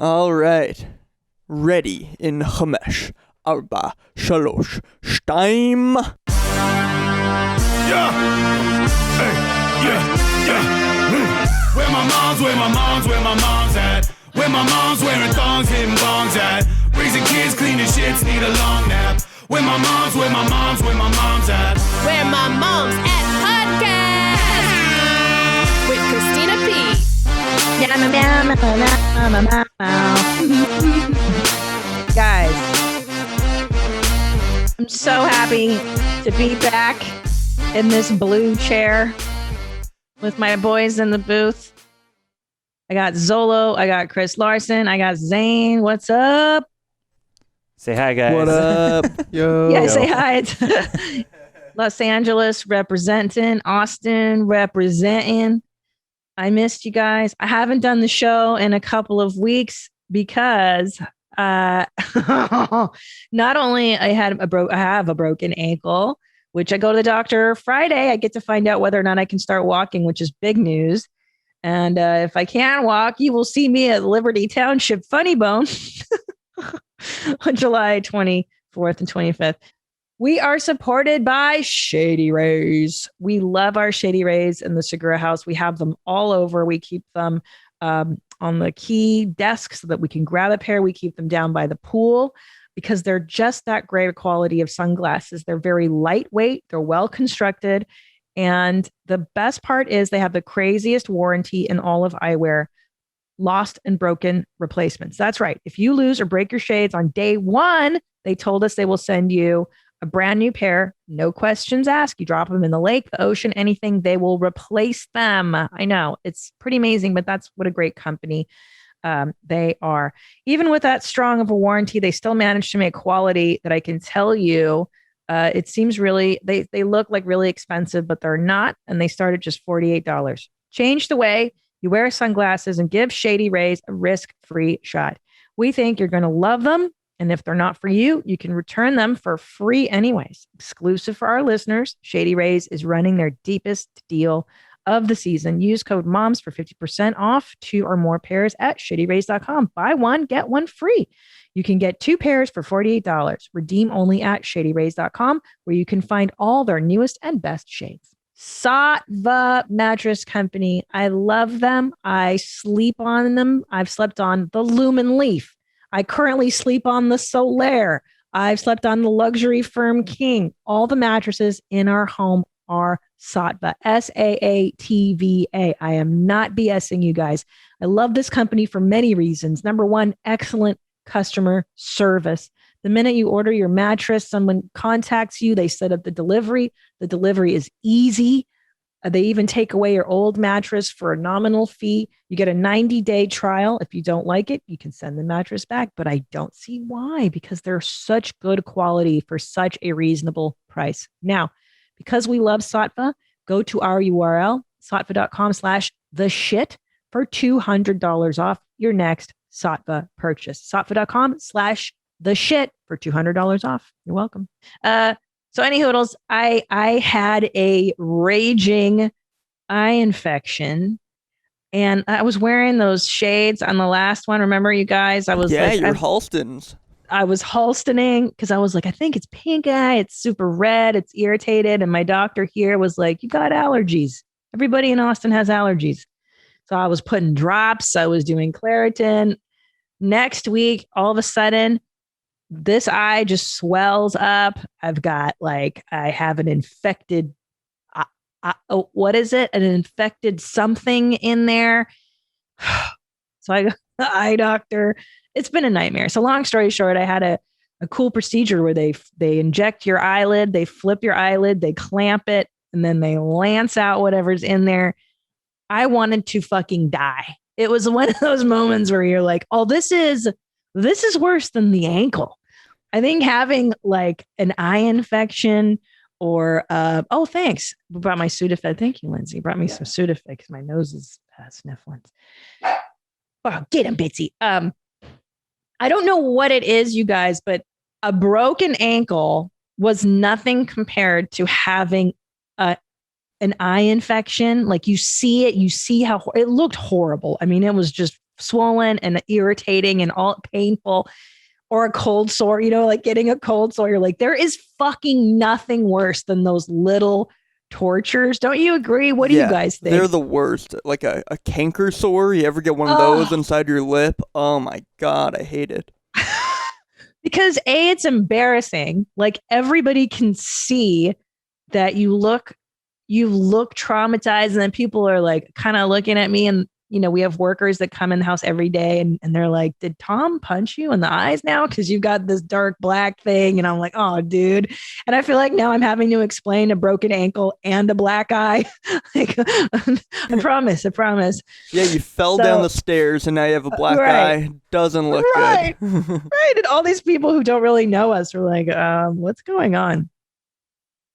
All right. Ready in 5, 4, 3, 2. Yeah. Hey, yeah. Where my mom's at? Where my mom's wearing thongs, hitting bongs at? Raising kids, cleaning shits, need a long nap. Where my mom's at? Where My Mom's At podcast with Christina P. Guys, I'm so happy to be back in this blue chair with my boys in the booth. I got Zolo, I got Chris Larson, I got Zane. What's up? Say hi, guys. What up? Yo. Yeah, say hi. It's Los Angeles representing, Austin representing. I missed you guys. I haven't done the show in a couple of weeks because not only I have a broken ankle, which I go to the doctor Friday. I get to find out whether or not I can start walking, which is big news. And if I can walk, you will see me at Liberty Township Funny Bone on July 24th and 25th. We are supported by Shady Rays. We love our Shady Rays in the Segura house. We have them all over. We keep them on the key desk so that we can grab a pair. We keep them down by the pool because they're just that great quality of sunglasses. They're very lightweight. They're well constructed. And the best part is they have the craziest warranty in all of eyewear. Lost and broken replacements. That's right. If you lose or break your shades on day one, they told us they will send you a brand new pair. No questions asked. You drop them in the lake, the ocean, anything, they will replace them. I know it's pretty amazing, but that's what a great company they are. Even with that strong of a warranty, they still manage to make quality that I can tell you. It seems really, they look like really expensive, but they're not. And they start at just $48. Change the way you wear sunglasses and give Shady Rays a risk-free shot. We think you're going to love them. And if they're not for you, you can return them for free anyways. Exclusive for our listeners, Shady Rays is running their deepest deal of the season. Use code MOMS for 50% off 2 or more pairs at shadyrays.com. Buy one, get one free. You can get 2 pairs for $48. Redeem only at shadyrays.com, where you can find all their newest and best shades. Saatva Mattress Company. I love them. I sleep on them. I've slept on the Lumen Leaf. I currently sleep on the Solaire. I've slept on the Luxury Firm King. All the mattresses in our home are Saatva. Saatva. I am not BSing you guys. I love this company for many reasons. Number one, excellent customer service. The minute you order your mattress, someone contacts you, they set up the delivery. The delivery is easy. They even take away your old mattress for a nominal fee. You get a 90-day trial. If you don't like it, you can send the mattress back, but I don't see why, because they're such good quality for such a reasonable price. Now, because we love Saatva, go to our URL, saatva.com/theshit for $200 off your next Saatva purchase. Saatva.com/theshit for $200 off. You're welcome. So any hoodles, I had a raging eye infection and I was wearing those shades on the last one. Remember you guys? I was your Halstons. I was Halstoning because I was like, I think it's pink eye. It's super red. It's irritated. And my doctor here was like, you got allergies. Everybody in Austin has allergies. So I was putting drops. I was doing Claritin. Next week, all of a sudden, this eye just swells up. I have an infected, what is it? An infected something in there. So I go to the eye doctor. It's been a nightmare. So long story short, I had a cool procedure where they inject your eyelid, they flip your eyelid, they clamp it, and then they lance out whatever's in there. I wanted to fucking die. It was one of those moments where you're like, oh, this is worse than the ankle. I think having like an eye infection or, oh, thanks. We brought my Sudafed. Thank you, Lindsay. Brought me some Sudafed because my nose is sniffling. Oh, get him, Bitsy. I don't know what it is, you guys, but a broken ankle was nothing compared to having an eye infection. Like you see it, you see how it looked horrible. I mean, it was just swollen and irritating and all painful, or a cold sore, like getting a cold sore. You're like, there is fucking nothing worse than those little tortures. Don't you agree? What do you guys think? They're the worst. Like a canker sore. You ever get one of those inside your lip? Oh my God, I hate it. Because it's embarrassing. Like everybody can see that you look traumatized, and then people are like kind of looking at me, and we have workers that come in the house every day and they're like, did Tom punch you in the eyes now? Because you've got this dark black thing. And I'm like, oh, dude. And I feel like now I'm having to explain a broken ankle and a black eye. Like, I promise. Yeah, you fell down the stairs and now you have a black eye. Doesn't look good. Right. And all these people who don't really know us are like, what's going on?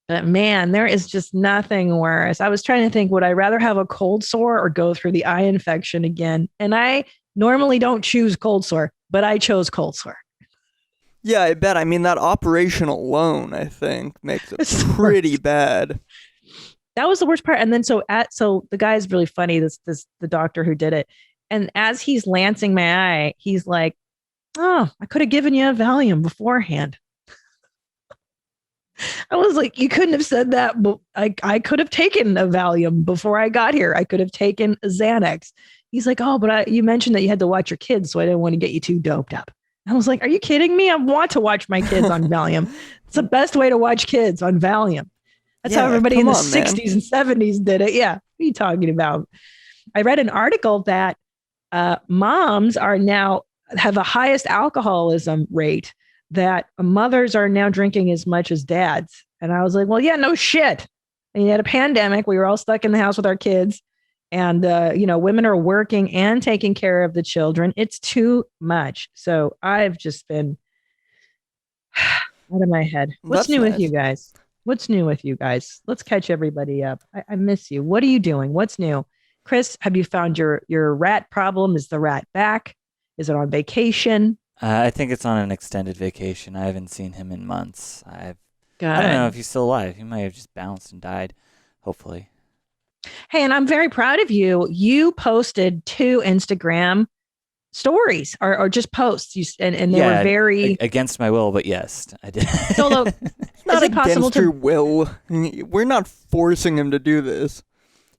But man, there is just nothing worse. I was trying to think, would I rather have a cold sore or go through the eye infection again? And I normally don't choose cold sore, but I chose cold sore. Yeah, I bet. I mean, that operation alone, I think, makes it pretty bad. That was the worst part. And then so the guy's really funny, the doctor who did it. And as he's lancing my eye, he's like, oh, I could have given you a Valium beforehand. I was like, you couldn't have said that, but I could have taken a Valium before I got here. I could have taken a Xanax. He's like, oh, but you mentioned that you had to watch your kids, so I didn't want to get you too doped up. I was like, are you kidding me? I want to watch my kids on Valium. It's the best way to watch kids on Valium. That's how everybody in the 60s and 70s did it. Yeah. What are you talking about? I read an article that moms are now have the highest alcoholism rate, that mothers are now drinking as much as dads. And I was like, well, yeah, no shit. And you had a pandemic. We were all stuck in the house with our kids. And, women are working and taking care of the children. It's too much. So I've just been out of my head. What's new with you guys? Let's catch everybody up. I miss you. What are you doing? What's new? Chris, have you found your rat problem? Is the rat back? Is it on vacation? I think it's on an extended vacation. I haven't seen him in months. I don't know if he's still alive. He might have just bounced and died, hopefully. Hey, and I'm very proud of you. You posted 2 Instagram stories or just posts. And they were very... against my will, but yes, I did. Solo, not against your will. We're not forcing him to do this.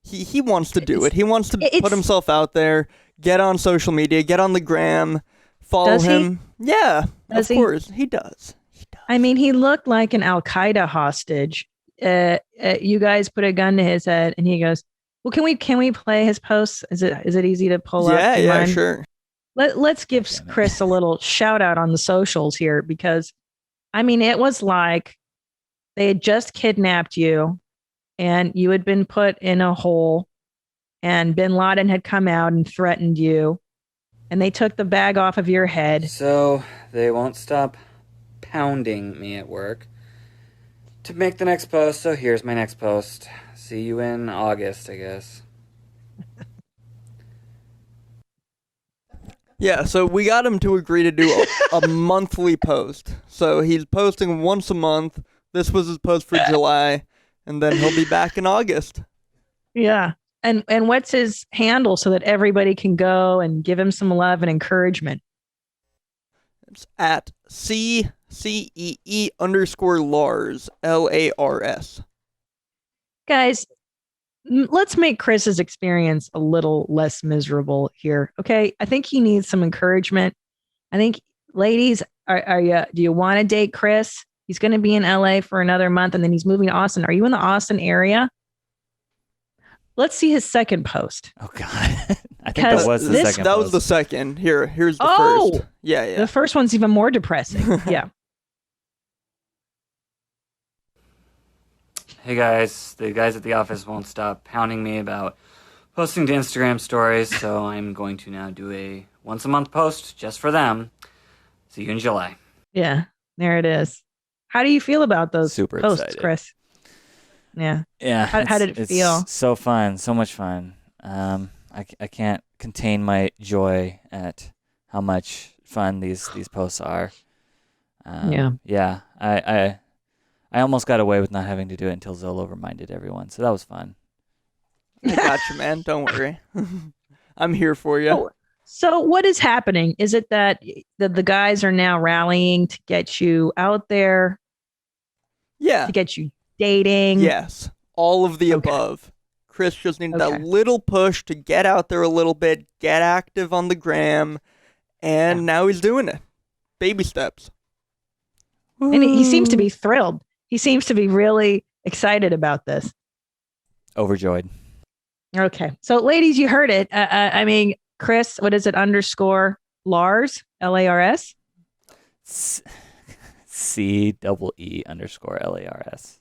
He wants to do it. He wants to put himself out there, get on social media, get on the gram, follow him. Yeah, of course. He does. I mean, he looked like an Al-Qaeda hostage. You guys put a gun to his head and he goes, well, can we play his posts? Is it easy to pull up? Yeah, sure. Let's give Chris a little shout out on the socials here, because I mean, it was like they had just kidnapped you and you had been put in a hole and bin Laden had come out and threatened you and they took the bag off of your head. So they won't stop pounding me at work to make the next post. So here's my next post. See you in August, I guess. Yeah, so we got him to agree to do a monthly post. So he's posting once a month. This was his post for July, and then he'll be back in August. Yeah. And what's his handle so that everybody can go and give him some love and encouragement? It's at CCEE_Lars, LARS. Guys, let's make Chris's experience a little less miserable here. Okay. I think he needs some encouragement. I think, ladies, do you want to date Chris? He's going to be in LA for another month and then he's moving to Austin. Are you in the Austin area? Let's see his second post. Oh God. I think that was the second. That was the second. Here's the first. Yeah. The first one's even more depressing. Yeah. Hey guys, the guys at the office won't stop pounding me about posting to Instagram stories, so I'm going to now do a once a month post just for them. See you in July. Yeah, there it is. How do you feel about those Super posts, excited. Chris? Yeah. Yeah. How did it feel? So fun, so much fun. I can't contain my joy at how much fun these posts are. Yeah. I almost got away with not having to do it until Zolo reminded everyone. So that was fun. I got you, man. Don't worry. I'm here for you. So what is happening? Is it that the guys are now rallying to get you out there? Yeah. To get you dating? Yes. All of the above. Chris just needed that little push to get out there a little bit, get active on the gram, and now he's doing it. Baby steps. And he seems to be thrilled. He seems to be really excited about this. Overjoyed. Okay. So ladies, you heard it. I mean, Chris, what is it? Underscore Lars, Lars? CEE underscore LARS.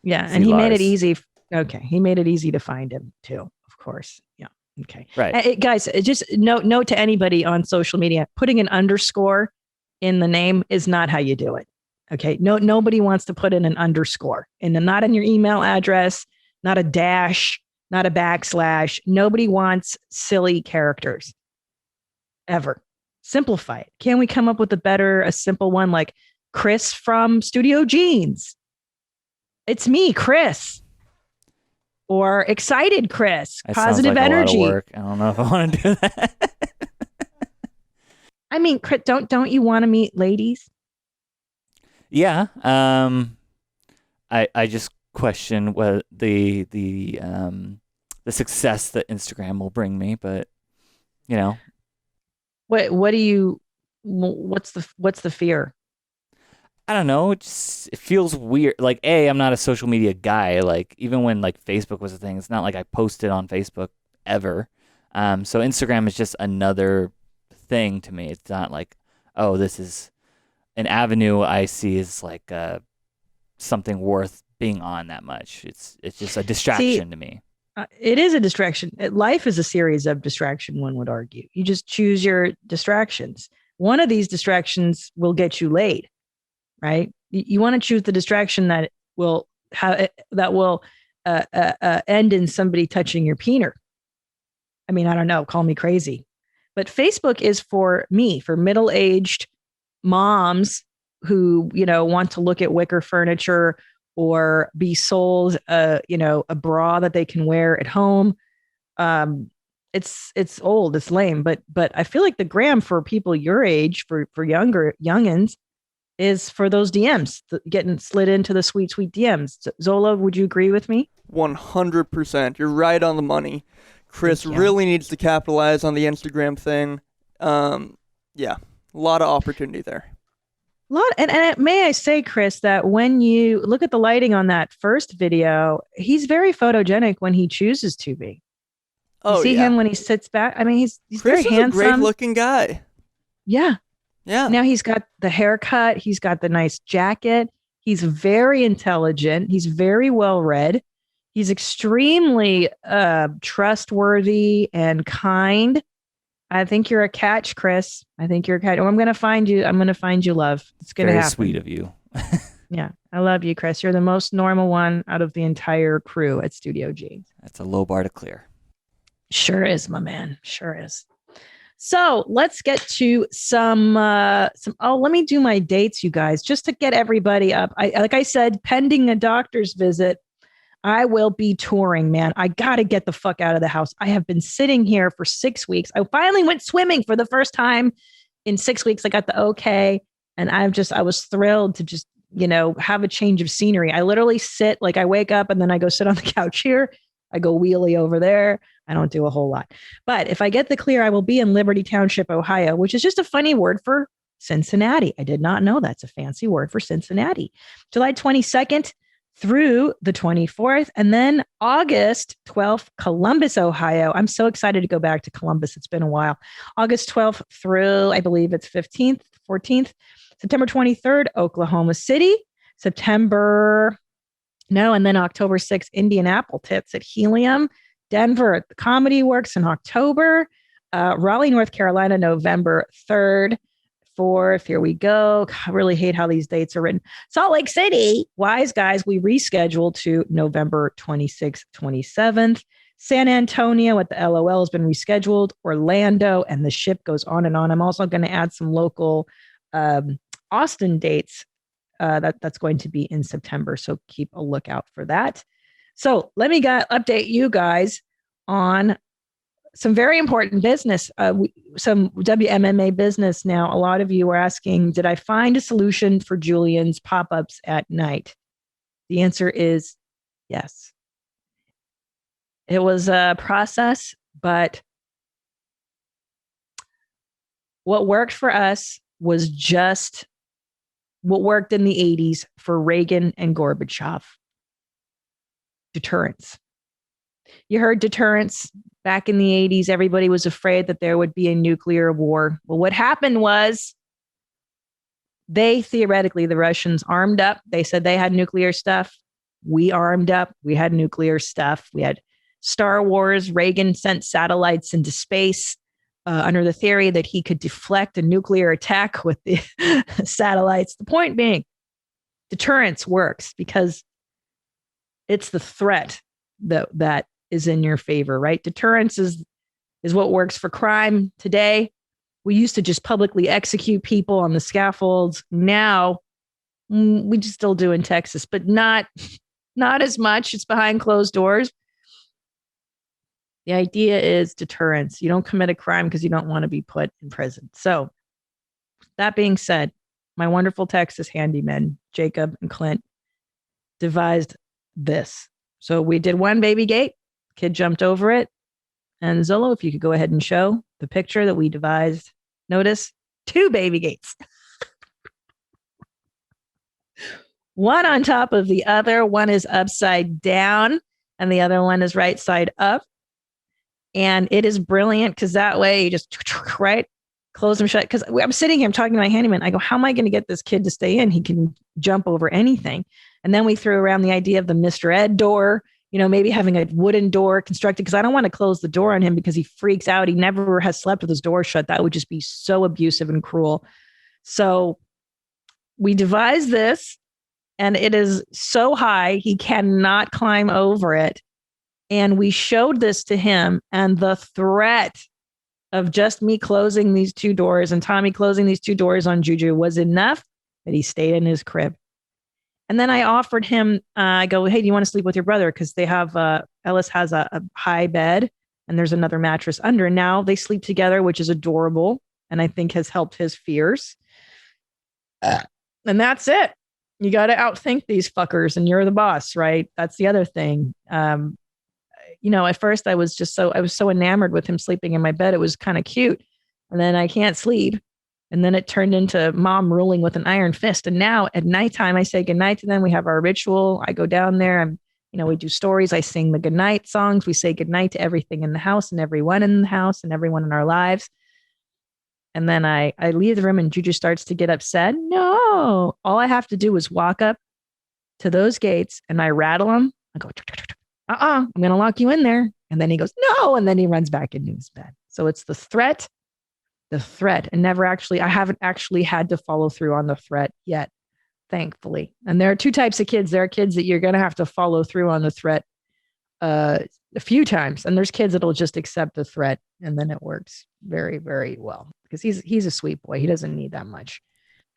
Yeah. And he made it easy. Okay. He made it easy to find him too, of course. Yeah. Okay. Right. Guys, just note to anybody on social media, putting an underscore in the name is not how you do it. Okay. Nobody wants to put in an underscore not in your email address, not a dash, not a backslash. Nobody wants silly characters ever. Simplify it. Can we come up with a simple one like Chris from Studio Jeans? It's me, Chris. Or excited Chris. That positive energy. A lot of work. I don't know if I want to do that. I mean, Chris, don't you want to meet ladies? Yeah. I just question what the success that Instagram will bring me, but you know. What's the fear? I don't know. It feels weird. Like, I'm not a social media guy. Like, even when like Facebook was a thing, it's not like I posted on Facebook ever. So Instagram is just another thing to me. It's not like, oh, this is an avenue I see as like something worth being on that much. It's just a distraction to me. It is a distraction. Life is a series of distraction, one would argue. You just choose your distractions. One of these distractions will get you laid, right? You want to choose the distraction that will end in somebody touching your peener. I mean, I don't know, call me crazy. But Facebook is for middle-aged moms who, want to look at wicker furniture or be sold, a bra that they can wear at home. It's old, it's lame, but I feel like the gram for people your age, for youngins, is for those DMs, getting slid into the sweet DMs. Zola, would you agree with me? 100%. You're right on the money. Chris really needs to capitalize on the Instagram thing. Yeah, a lot of opportunity there. And may I say, Chris, that when you look at the lighting on that first video, he's very photogenic when he chooses to be. You see him when he sits back. I mean, he's very handsome. Chris is a great-looking guy. Yeah. Yeah. Now he's got the haircut. He's got the nice jacket. He's very intelligent. He's very well-read. He's extremely trustworthy and kind. I think you're a catch, Chris. I think you're a catch. Oh, I'm going to find you. I'm going to find you love. It's going to happen. Very sweet of you. Yeah. I love you, Chris. You're the most normal one out of the entire crew at Studio Jeans. That's a low bar to clear. Sure is, my man. Sure is. So let's get to some, let me do my dates, you guys, just to get everybody up. Like I said, pending a doctor's visit, I will be touring, man. I got to get the fuck out of the house. I have been sitting here for 6 weeks. I finally went swimming for the first time in 6 weeks. I got the okay. And I was thrilled to just, have a change of scenery. I literally sit, like I wake up and then I go sit on the couch here. I go wheelie over there. I don't do a whole lot. But if I get the clear, I will be in Liberty Township, Ohio, which is just a funny word for Cincinnati. I did not know that's a fancy word for Cincinnati. July 22nd through the 24th. And then August 12th, Columbus, Ohio. I'm so excited to go back to Columbus. It's been a while. August 12th through, I believe it's 15th, 14th. September 23rd, Oklahoma City. And then October 6th, Indianapolis at Helium. Denver at the Comedy Works in October. Raleigh, North Carolina, November 3rd. 4th. Here we go. I really hate how these dates are written. Salt Lake City, Wise Guys, we rescheduled to November 26th, 27th. San Antonio at the LOL has been rescheduled. Orlando, and the ship goes on and on. I'm also going to add some local Austin dates that's going to be in September. So keep a lookout for that. So let me update you guys on some very important business, some WMMA business. Now, a lot of you are asking, did I find a solution for Julian's pop-ups at night? The answer is yes. It was a process, but what worked for us was just what worked in the 80s for Reagan and Gorbachev. Deterrence. You heard deterrence back in the 80s. Everybody was afraid that there would be a nuclear war. Well, what happened was the Russians armed up. They said they had nuclear stuff. We armed up. We had nuclear stuff. We had Star Wars. Reagan sent satellites into space under the theory that he could deflect a nuclear attack with the satellites. The point being, deterrence works because it's the threat that is in your favor, right? Deterrence is what works for crime today. We used to just publicly execute people on the scaffolds. Now we just still do in Texas, but not as much. It's behind closed doors. The idea is deterrence. You don't commit a crime because you don't want to be put in prison. So that being said, my wonderful Texas handymen, Jacob and Clint, devised this. So we did one baby gate. Kid jumped over it. And Zolo, if you could go ahead and show the picture that we devised. Notice 2 baby gates. One on top of the other. One is upside down and the other one is right side up. And it is brilliant because that way you just, right, close them shut. Because I'm sitting here, I'm talking to my handyman. I go, how am I going to get this kid to stay in? He can jump over anything. And then we threw around the idea of the Mr. Ed door, maybe having a wooden door constructed because I don't want to close the door on him because he freaks out. He never has slept with his door shut. That would just be so abusive and cruel. So we devised this and it is so high, he cannot climb over it. And we showed this to him, and the threat of just me closing these 2 doors and Tommy closing these 2 doors on Juju was enough that he stayed in his crib. And then I offered him, I go, hey, do you want to sleep with your brother? Because they have, Ellis has a high bed and there's another mattress under. And now they sleep together, which is adorable. And I think has helped his fears. And that's it. You got to outthink these fuckers and you're the boss, right? That's the other thing. At first I was so enamored with him sleeping in my bed. It was kind of cute. And then I can't sleep. And then it turned into mom ruling with an iron fist. And now at nighttime, I say goodnight to them. We have our ritual. I go down there. We do stories. I sing the goodnight songs. We say goodnight to everything in the house and everyone in the house and everyone in our lives. And then I leave the room and Juju starts to get upset. No, all I have to do is walk up to those gates and I rattle them. I go, I'm going to lock you in there. And then he goes, no. And then he runs back into his bed. So it's the threat. And I haven't actually had to follow through on the threat yet, thankfully. And there are 2 types of kids. There are kids that you're going to have to follow through on the threat a few times. And there's kids that'll just accept the threat. And then it works very, very well because he's a sweet boy. He doesn't need that much.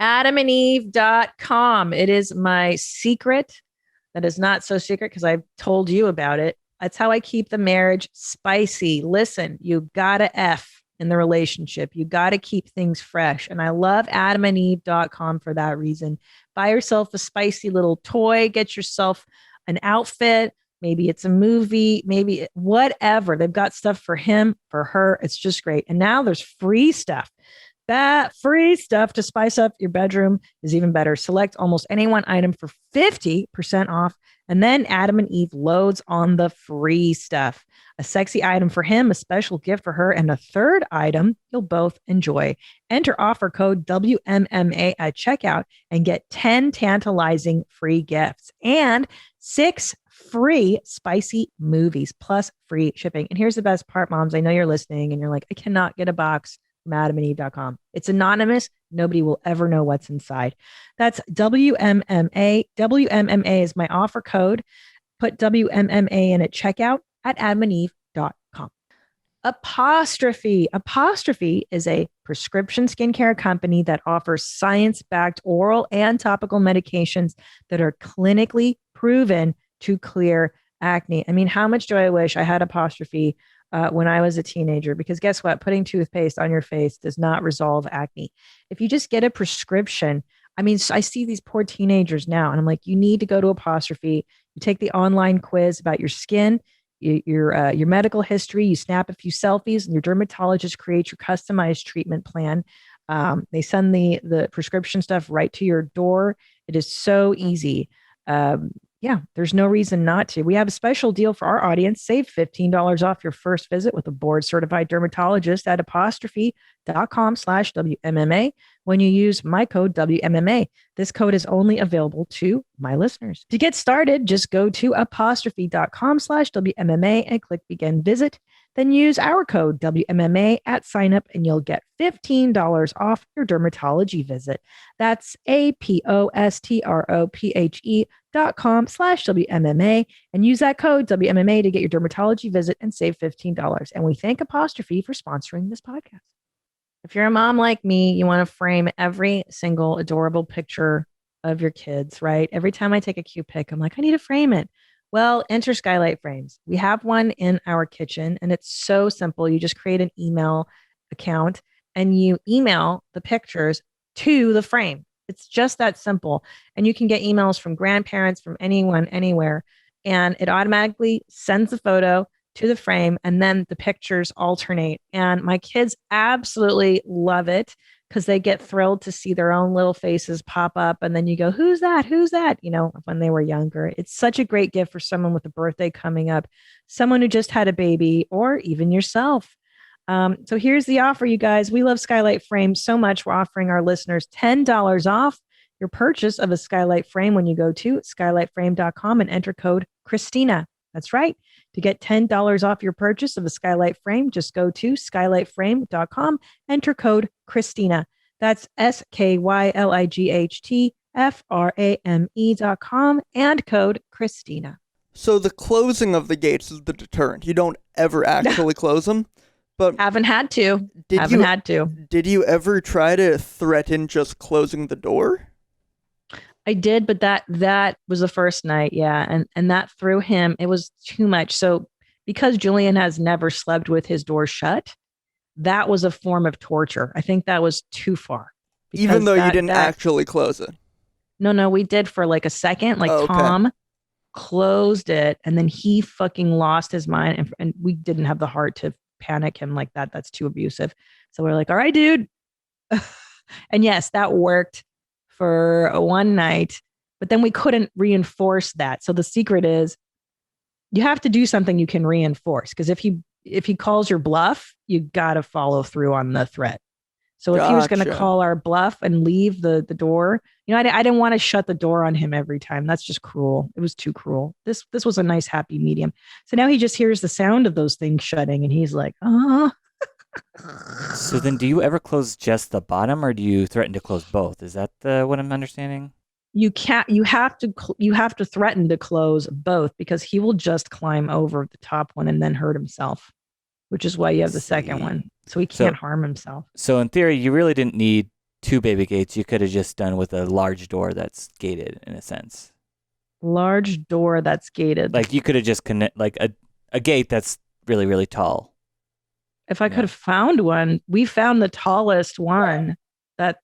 AdamandEve.com. It is my secret. That is not so secret because I've told you about it. That's how I keep the marriage spicy. Listen, you gotta F in the relationship. You gotta keep things fresh. And I love AdamandEve.com for that reason. Buy yourself a spicy little toy. Get yourself an outfit. Maybe it's a movie. Maybe whatever. They've got stuff for him, for her. It's just great. And now there's free stuff. That free stuff to spice up your bedroom is even better. Select almost any one item for 50% off. And then Adam and Eve loads on the free stuff. A sexy item for him, a special gift for her, and a third item you'll both enjoy. Enter offer code WMMA at checkout and get 10 tantalizing free gifts and 6 free spicy movies plus free shipping. And here's the best part, moms. I know you're listening and you're like, I cannot get a box from AdamandEve.com. It's anonymous. Nobody will ever know what's inside. That's WMMA. WMMA is my offer code. Put WMMA in at checkout at AdamandEve.com. Apostrophe. Apostrophe is a prescription skincare company that offers science-backed oral and topical medications that are clinically proven to clear acne. I mean, how much do I wish I had Apostrophe when I was a teenager, because guess what? Putting toothpaste on your face does not resolve acne. If you just get a prescription, I mean, I see these poor teenagers now, and I'm like, you need to go to Apostrophe. You take the online quiz about your skin, your medical history. You snap a few selfies, and your dermatologist creates your customized treatment plan. They send the prescription stuff right to your door. It is so easy. Yeah, there's no reason not to. We have a special deal for our audience. Save $15 off your first visit with a board certified dermatologist at apostrophe.com/WMMA when you use my code WMMA. This code is only available to my listeners. To get started, just go to apostrophe.com/WMMA and click begin visit. Then use our code WMMA at sign up and you'll get $15 off your dermatology visit. That's apostrophe.com/WMMA and use that code WMMA to get your dermatology visit and save $15. And we thank Apostrophe for sponsoring this podcast. If you're a mom like me, you want to frame every single adorable picture of your kids, right? Every time I take a cute pic, I'm like, I need to frame it. Well, enter Skylight Frames. We have one in our kitchen and it's so simple. You just create an email account and you email the pictures to the frame. It's just that simple. And you can get emails from grandparents, from anyone, anywhere. And it automatically sends the photo to the frame and then the pictures alternate. And my kids absolutely love it because they get thrilled to see their own little faces pop up. And then you go, who's that? Who's that? You know, when they were younger. It's such a great gift for someone with a birthday coming up, someone who just had a baby, or even yourself. So here's the offer, you guys. We love Skylight Frames so much. We're offering our listeners $10 off your purchase of a Skylight Frame when you go to skylightframe.com and enter code Christina. That's right. To get $10 off your purchase of a Skylight Frame, just go to skylightframe.com, enter code Christina. That's SKYLIGHTFRAME.com and code Christina. So the closing of the gates is the deterrent. You don't ever actually close them. But haven't had to. Did you ever try to threaten just closing the door? I did, but that was the first night, yeah, and that threw him. It was too much. So because Julian has never slept with his door shut, that was a form of torture. I think that was too far. Even though you didn't actually close it. No, we did for like a second. Like Tom closed it, and then he fucking lost his mind, and we didn't have the heart to panic him like that. That's too abusive. So we're like, all right, dude. And yes, that worked for one night, but then we couldn't reinforce that. So the secret is you have to do something you can reinforce, because if he calls your bluff, you got to follow through on the threat. So if he was going to call our bluff and leave the door, you know, I didn't want to shut the door on him every time. That's just cruel. It was too cruel. This was a nice happy medium. So now he just hears the sound of those things shutting and he's like, oh. So then do you ever close just the bottom, or do you threaten to close both? Is that what I'm understanding? You have to threaten to close both, because he will just climb over the top one and then hurt himself, which is why you have the second one. So he can't harm himself. So in theory, you really didn't need two baby gates. You could have just done with a large door that's gated in a sense. Large door that's gated. Like you could have just like a gate that's really, really tall. If I could have found one, we found the tallest one that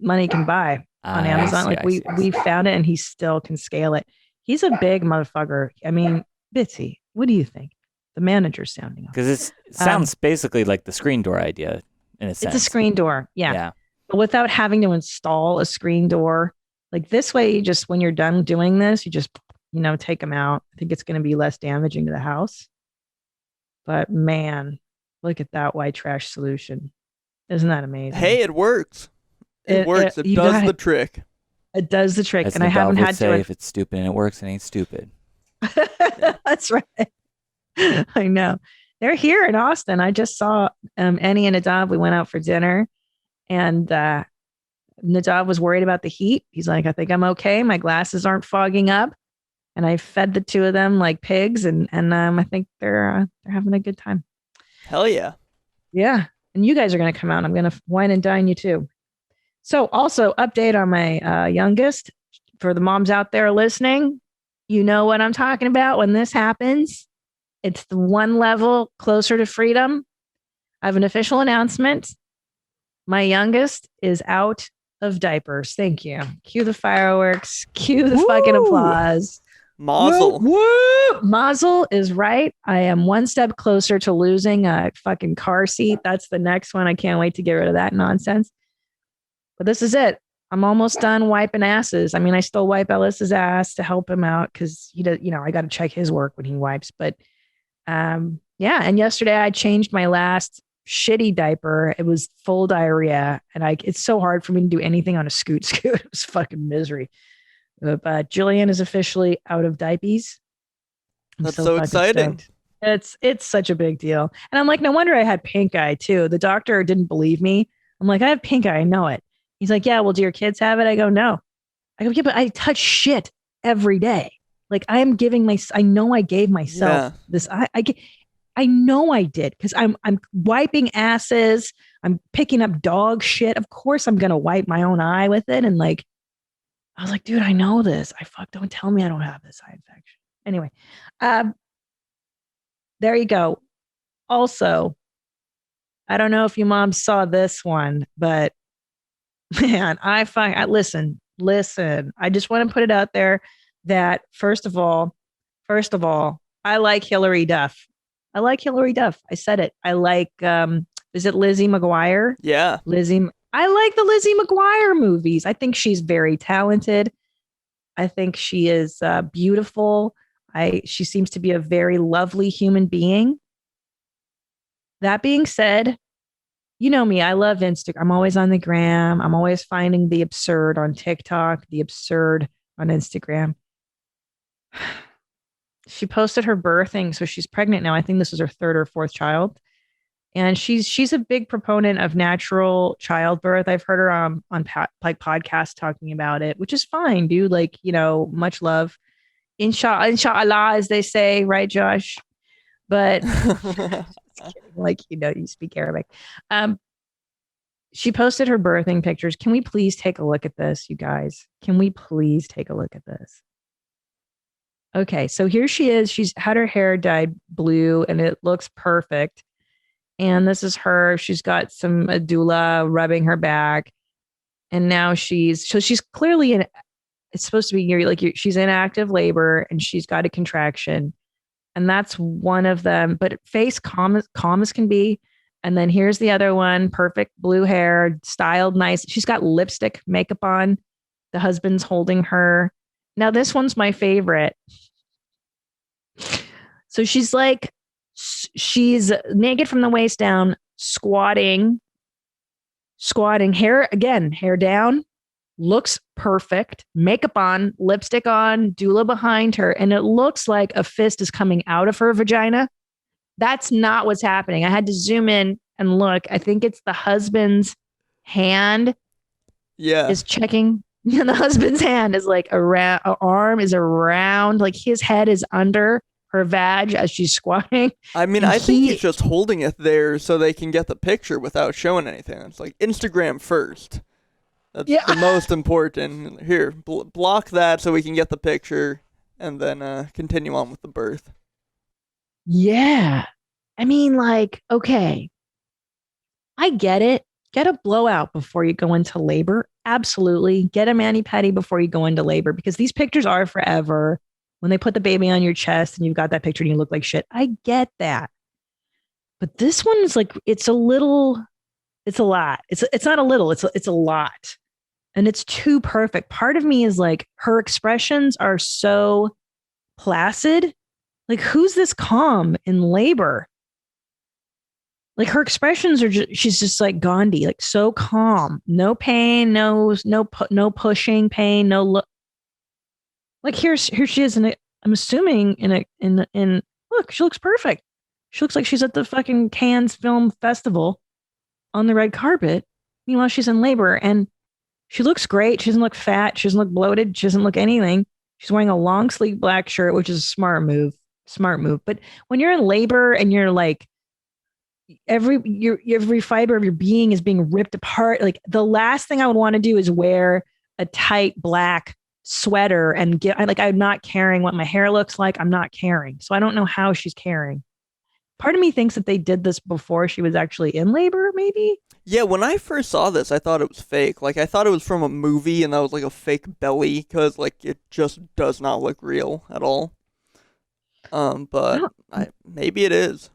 money can buy on Amazon. We found it and he still can scale it. He's a big motherfucker. I mean, Bitsy, what do you think? The manager's sounding off. Because it sounds basically like the screen door idea in a sense. It's a screen door. Yeah. But without having to install a screen door. Like this way, you just, when you're done doing this, you just, take them out. I think it's going to be less damaging to the house. But man, look at that white trash solution. Isn't that amazing? Hey, it works. It works. It does the trick. It does the trick. As and I haven't had to. If it's stupid and it works, it ain't stupid. That's right. I know. They're here in Austin. I just saw Annie and Nadav. We went out for dinner and Nadav was worried about the heat. He's like, I think I'm okay. My glasses aren't fogging up. And I fed the two of them like pigs and I think they're having a good time. Hell yeah. Yeah. And you guys are going to come out. I'm going to wine and dine you too. So also update on my youngest for the moms out there listening. You know what I'm talking about when this happens. it's the one level closer to freedom. I have an official announcement. My youngest is out of diapers. Thank you. Cue the fireworks. Cue the fucking applause. Mazel. Woo! Mazel is right. I am one step closer to losing a fucking car seat. That's the next one. I can't wait to get rid of that nonsense. But this is it. I'm almost done wiping asses. I mean, I still wipe Ellis's ass to help him out because he does, I got to check his work when he wipes. But yeah. And yesterday I changed my last shitty diaper. It was full diarrhea. And it's so hard for me to do anything on a scoot. It was fucking misery. But Jillian is officially out of diapers. That's so exciting. Stoked. It's such a big deal. And I'm like, no wonder I had pink eye too. The doctor didn't believe me. I'm like, I have pink eye. I know it. He's like, yeah, well, do your kids have it? I go, no. I go, yeah, but I touch shit every day. Like I know I gave myself this. I know I did because I'm wiping asses. I'm picking up dog shit. Of course I'm going to wipe my own eye with it. And like, I was like, dude, I know this. Don't tell me I don't have this eye infection. Anyway, there you go. Also, I don't know if you moms saw this one, but man, listen. I just want to put it out there that first of all, I like Hillary Duff. I said it. I like, is it Lizzie McGuire? Yeah. I like the Lizzie McGuire movies. I think she's very talented. I think she is beautiful. She seems to be a very lovely human being. That being said, you know me, I love Instagram. I'm always on the gram. I'm always finding the absurd on TikTok, the absurd on Instagram. She posted her birthing, so she's pregnant now. I think this was her third or fourth child. And she's a big proponent of natural childbirth. I've heard her on podcasts talking about it, which is fine, dude. like, much love. Inshallah, as they say, right, Josh? But like, you speak Arabic. She posted her birthing pictures. Can we please take a look at this, you guys? Can we please take a look at this? Okay, so here she is. She's had her hair dyed blue and it looks perfect. And this is her. She's got some doula rubbing her back. And now she's clearly it's supposed to be she's in active labor and she's got a contraction. And that's one of them, but face calm as can be. And then here's the other one, perfect blue hair, styled nice. She's got lipstick, makeup on. The husband's holding her. Now this one's my favorite. So she's naked from the waist down, squatting, hair down, looks perfect, makeup on, lipstick on, doula behind her. And it looks like a fist is coming out of her vagina. That's not what's happening. I had to zoom in and look. I think it's the husband's hand. Yeah. Is checking. The husband's hand is arm is around, like his head is under her vag as she's squatting. I mean, I think he's just holding it there so they can get the picture without showing anything. It's like Instagram first. That's the most important. Here, block that so we can get the picture and then continue on with the birth. Yeah. I mean, okay. I get it. Get a blowout before you go into labor. Absolutely. Get a mani-pedi before you go into labor because these pictures are forever. When they put the baby on your chest and you've got that picture and you look like shit. I get that. But this one is it's a lot. It's not a little, it's a lot. And it's too perfect. Part of me is her expressions are so placid. Who's this calm in labor? Her expressions are she's just like Gandhi, so calm, no pain, no pushing pain, no look. Here she is, and I'm assuming in look, she looks perfect. She looks like she's at the fucking Cannes Film Festival on the red carpet. Meanwhile, she's in labor, and she looks great. She doesn't look fat. She doesn't look bloated. She doesn't look anything. She's wearing a long sleeve black shirt, which is a smart move. But when you're in labor and you're every fiber of your being is being ripped apart, the last thing I would want to do is wear a tight black sweater and I'm not caring what my hair looks like. I'm not caring. So I don't know how she's caring. Part of me thinks that they did this before she was actually in labor, maybe. Yeah, when I first saw this, I thought it was fake. Like, I thought it was from a movie and that was like a fake belly because like it just does not look real at all. But maybe it is.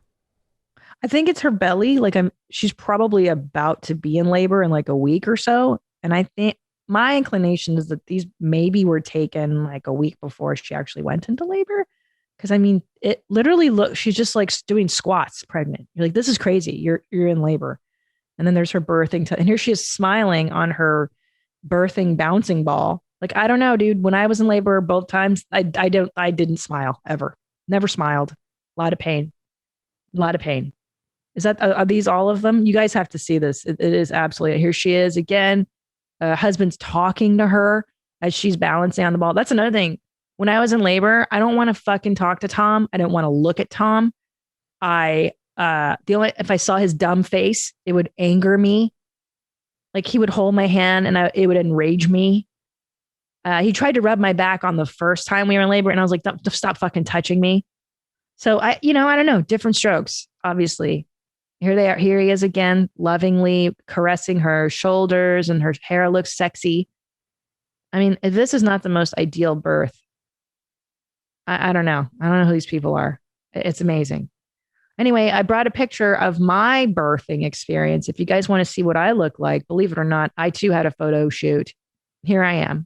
I think it's her belly. Like she's probably about to be in labor in like a week or so. And I think my inclination is that these maybe were taken like a week before she actually went into labor. Cause I mean, it literally looks, she's just like doing squats pregnant. You're like, this is crazy. You're in labor. And then there's her birthing. And here she is smiling on her birthing bouncing ball. Like, I don't know, dude. When I was in labor both times, I didn't smile ever. Never smiled. A lot of pain. Is that, are these all of them? You guys have to see this. It is absolutely, here she is again. Husband's talking to her as she's balancing on the ball. That's another thing. When I was in labor, I don't want to fucking talk to Tom. I don't want to look at Tom. If I saw his dumb face, it would anger me. Like he would hold my hand and it would enrage me. He tried to rub my back on the first time we were in labor, and I was like, stop fucking touching me. So I don't know, different strokes, obviously. Here they are. Here he is again, lovingly caressing her shoulders, and her hair looks sexy. I mean, if this is not the most ideal birth, I don't know. I don't know who these people are. It's amazing. Anyway, I brought a picture of my birthing experience. If you guys want to see what I look like, believe it or not, I too had a photo shoot. Here I am.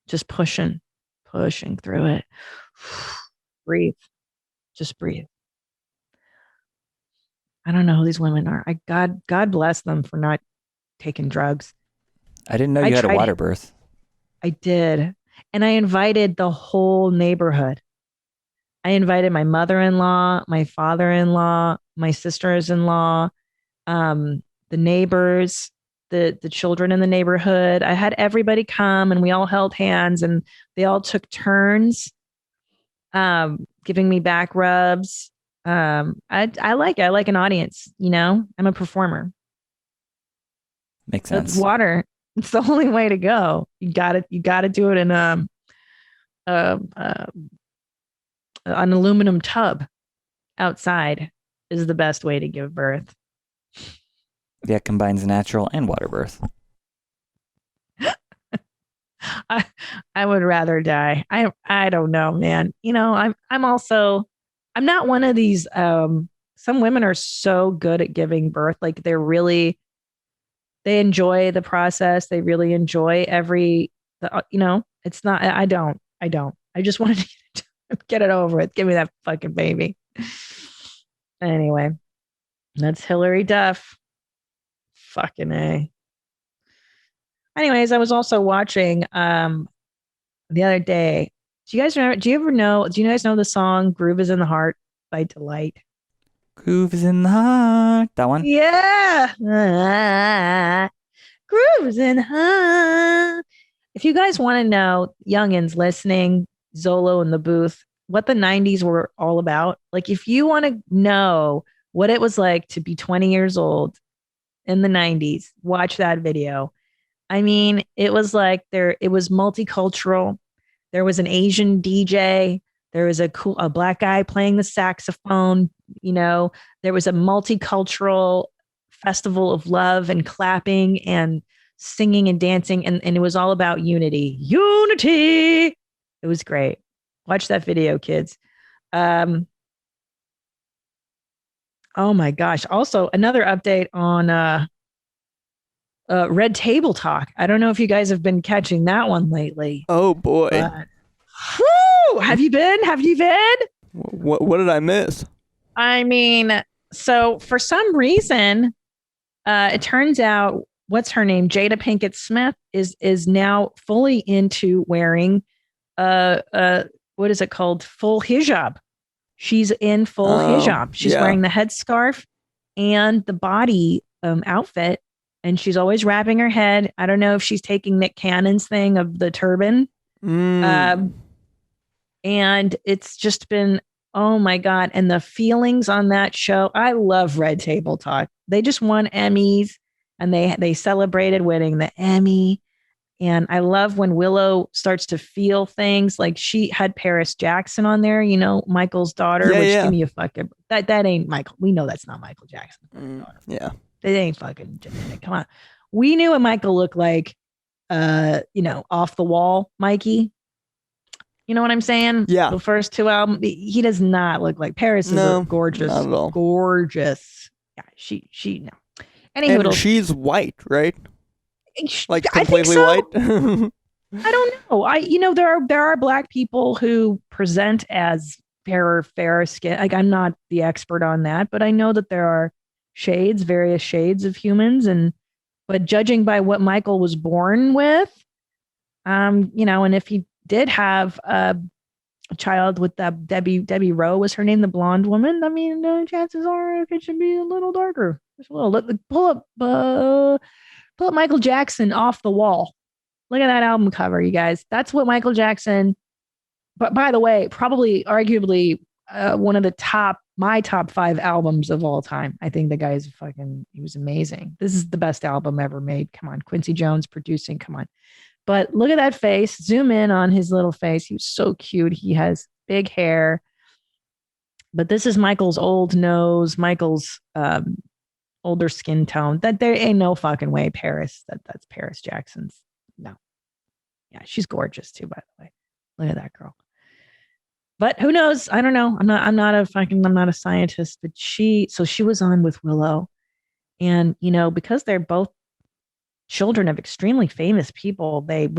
Just pushing through it. Breathe. Just breathe. I don't know who these women are. God bless them for not taking drugs. I didn't know you had a water birth. I did. And I invited the whole neighborhood. I invited my mother-in-law, my father-in-law, my sisters-in-law, the neighbors, the children in the neighborhood. I had everybody come and we all held hands and they all took turns giving me back rubs. I like an audience, I'm a performer. Makes sense. It's water. It's the only way to go. You got to do it in an aluminum tub outside is the best way to give birth. Yeah, it combines natural and water birth. I would rather die. I don't know, man. I'm not one of these some women are so good at giving birth. Like they enjoy the process. They really enjoy it's not, I don't. I just wanted to get it over with. Give me that fucking baby. Anyway, that's Hillary Duff. Fucking A. Anyways, I was also watching the other day. Do you guys know the song Groove is in the Heart by Delight? Groove is in the heart. That one? Yeah. Groove is in the heart. If you guys want to know, youngins listening, Zolo in the booth, what the 90s were all about, like if you want to know what it was like to be 20 years old in the 90s, watch that video. I mean, it was like it was multicultural. There was an Asian DJ. There was a black guy playing the saxophone. There was a multicultural festival of love and clapping and singing and dancing. And it was all about unity. Unity. It was great. Watch that video, kids. Oh my gosh. Also, another update on Red Table Talk. I don't know if you guys have been catching that one lately. Oh boy. Woo! Have you been? What did I miss? I mean, so for some reason, it turns out, what's her name? Jada Pinkett Smith is now fully into wearing what is it called? Full hijab. She's in full hijab. She's wearing the headscarf and the body outfit. And she's always wrapping her head. I don't know if she's taking Nick Cannon's thing of the turban. And it's just been, oh my God. And the feelings on that show. I love Red Table Talk. They just won Emmys and they celebrated winning the Emmy. And I love when Willow starts to feel things. Like she had Paris Jackson on there, Michael's daughter, give me a fucking, that ain't Michael. We know that's not Michael Jackson. Yeah. It ain't fucking genetic. Come on. We knew what Michael looked like, off the wall, Mikey. You know what I'm saying? Yeah. The first 2 albums, he does not look like Paris. Is gorgeous. Not at all. Gorgeous. Yeah, she no. Anywho, and she's white, right? Like completely I think so. White. I don't know. There are Black people who present as fairer skin. Like I'm not the expert on that, but I know that there are various shades of humans, but judging by what Michael was born with, and if he did have a child with that Debbie Rowe was her name, the blonde woman. I mean, chances are it should be a little darker. Just a little. Pull up Michael Jackson off the wall. Look at that album cover, you guys. That's what Michael Jackson. But by the way, probably arguably one of my top 5 albums of all time. I think the guy he was amazing. This is the best album ever made. Come on, Quincy Jones producing. Come on. But look at that face. Zoom in on his little face. He was so cute. He has big hair. But this is Michael's old nose, Michael's older skin tone. That there ain't no fucking way Paris. That's Paris Jackson's. No. Yeah, she's gorgeous too, by the way. Look at that girl. But who knows? I don't know. I'm not a scientist, but she was on with Willow. And, because they're both children of extremely famous people, they've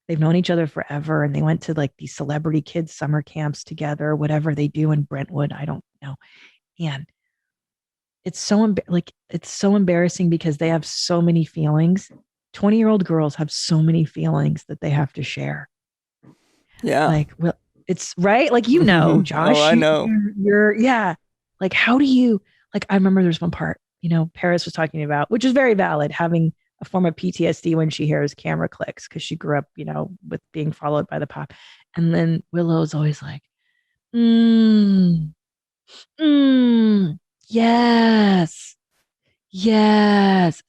known each other forever, and they went to like these celebrity kids summer camps together, whatever they do in Brentwood, I don't know. And it's so embarrassing because they have so many feelings. 20-year-old girls have so many feelings that they have to share. Yeah. It's right. Like, Josh, I know. You're like, how do you, like, I remember there's one part, Paris was talking about, which is very valid, having a form of PTSD when she hears camera clicks because she grew up, with being followed by the pop. And then Willow's always like, yes.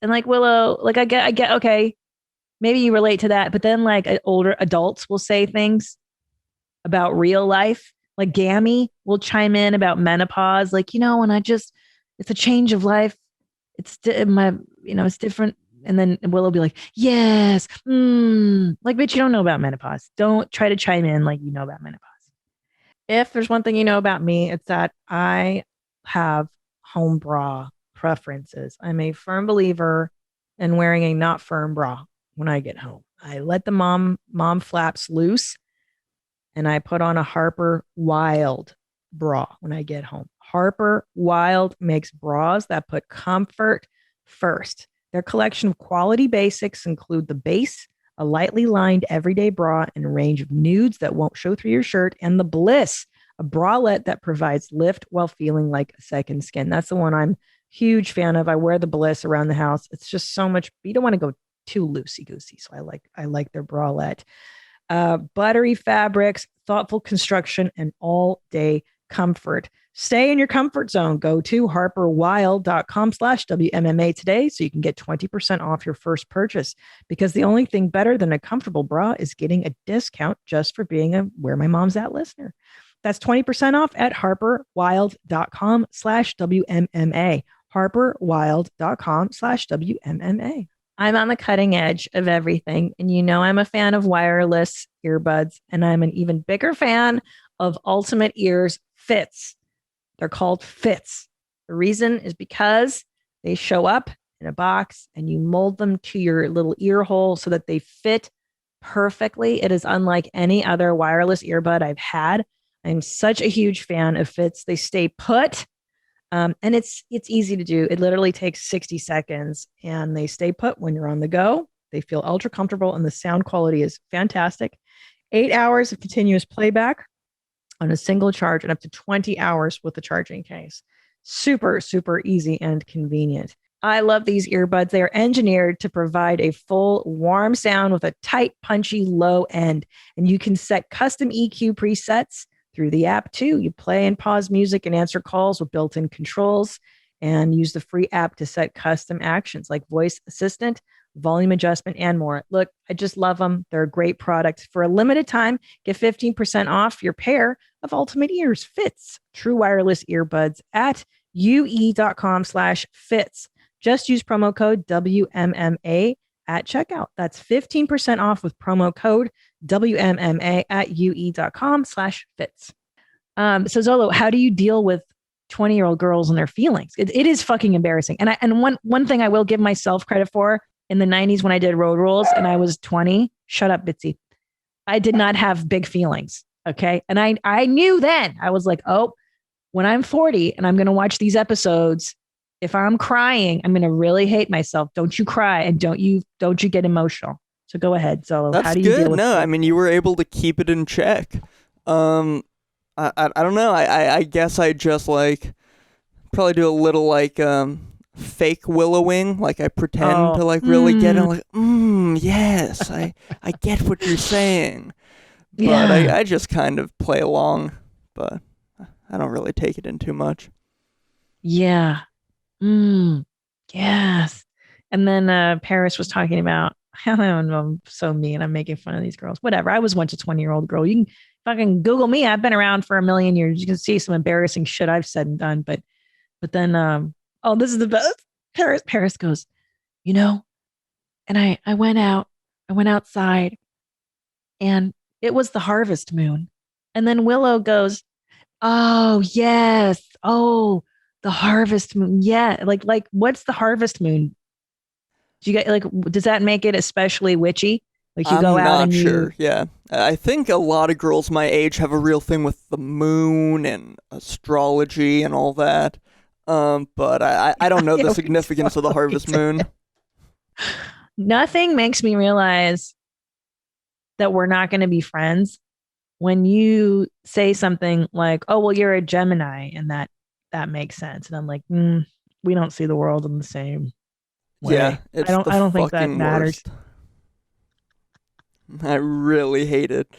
And like Willow, like I get, okay, maybe you relate to that. But then like older adults will say things about real life. Like Gammy will chime in about menopause. Like, when it's a change of life. It's it's different. And then Willow will be like, yes. Like, bitch, you don't know about menopause. Don't try to chime in like you know about menopause. If there's one thing you know about me, it's that I have home bra preferences. I'm a firm believer in wearing a not firm bra when I get home. I let the mom flaps loose, and I put on a Harper Wilde bra when I get home. Harper Wilde makes bras that put comfort first. Their collection of quality basics include the base, a lightly lined everyday bra in a range of nudes that won't show through your shirt, and the Bliss, a bralette that provides lift while feeling like a second skin. That's the one I'm huge fan of. I wear the Bliss around the house. It's just so much. You don't want to go too loosey-goosey, so I like their bralette. Buttery fabrics, thoughtful construction, and all-day comfort. Stay in your comfort zone. Go to harperwilde.com/WMMA today so you can get 20% off your first purchase, because the only thing better than a comfortable bra is getting a discount just for being a Where My Mom's At listener. That's 20% off at harperwilde.com/WMMA. harperwilde.com/WMMA. I'm on the cutting edge of everything. And I'm a fan of wireless earbuds, and I'm an even bigger fan of Ultimate Ears Fits. They're called Fits. The reason is because they show up in a box and you mold them to your little ear hole so that they fit perfectly. It is unlike any other wireless earbud I've had. I'm such a huge fan of Fits. They stay put. And it's easy to do. It literally takes 60 seconds, and they stay put when you're on the go. They feel ultra comfortable, and the sound quality is fantastic. 8 hours of continuous playback on a single charge, and up to 20 hours with the charging case. Super, super easy and convenient. I love these earbuds. They are engineered to provide a full warm sound with a tight, punchy low end. And you can set custom EQ presets through the app too. You play and pause music and answer calls with built-in controls, and use the free app to set custom actions like voice assistant, volume adjustment, and more. Look, I just love them. They're a great product. For a limited time, get 15% off your pair of Ultimate Ears Fits true wireless earbuds at ue.com/fits. Just use promo code WMMA at checkout. That's 15% off with promo code WMMA at ue.com/fits. So Zolo, how do you deal with 20-year-old girls and their feelings? It is fucking embarrassing. And one thing I will give myself credit for, in the 90s when I did Road Rules and I was 20, shut up, Bitsy, I did not have big feelings. Okay. And I knew then, I was like, oh, when I'm 40 and I'm going to watch these episodes, if I'm crying, I'm going to really hate myself. Don't you cry, and don't you get emotional. So go ahead, Zolo. That's how do you good. deal with I mean, you were able to keep it in check. I don't know. I guess I just like probably do a little like fake willowing, like I pretend to like really get it. Like, yes, I get what you're saying, but yeah. I just kind of play along, but I don't really take it in too much. Yeah. Yes. And then Paris was talking about, I don't know, I'm so mean. I'm making fun of these girls. Whatever. I was once a 20-year-old girl. You can fucking Google me. I've been around for a million years. You can see some embarrassing shit I've said and done. But then, this is the best. Paris goes, and I went outside and it was the harvest moon. And then Willow goes, oh, yes. Oh, the harvest moon. Yeah. Like what's the harvest moon? Do you get does that make it especially witchy? Like you go out and sure. Yeah. I think a lot of girls my age have a real thing with the moon and astrology and all that. But I don't know the significance of the harvest moon. Nothing makes me realize that we're not going to be friends when you say something like, oh, well, you're a Gemini, and that makes sense. And I'm like, we don't see the world in the same way. Yeah, I don't think that matters. Worst. I really hate it.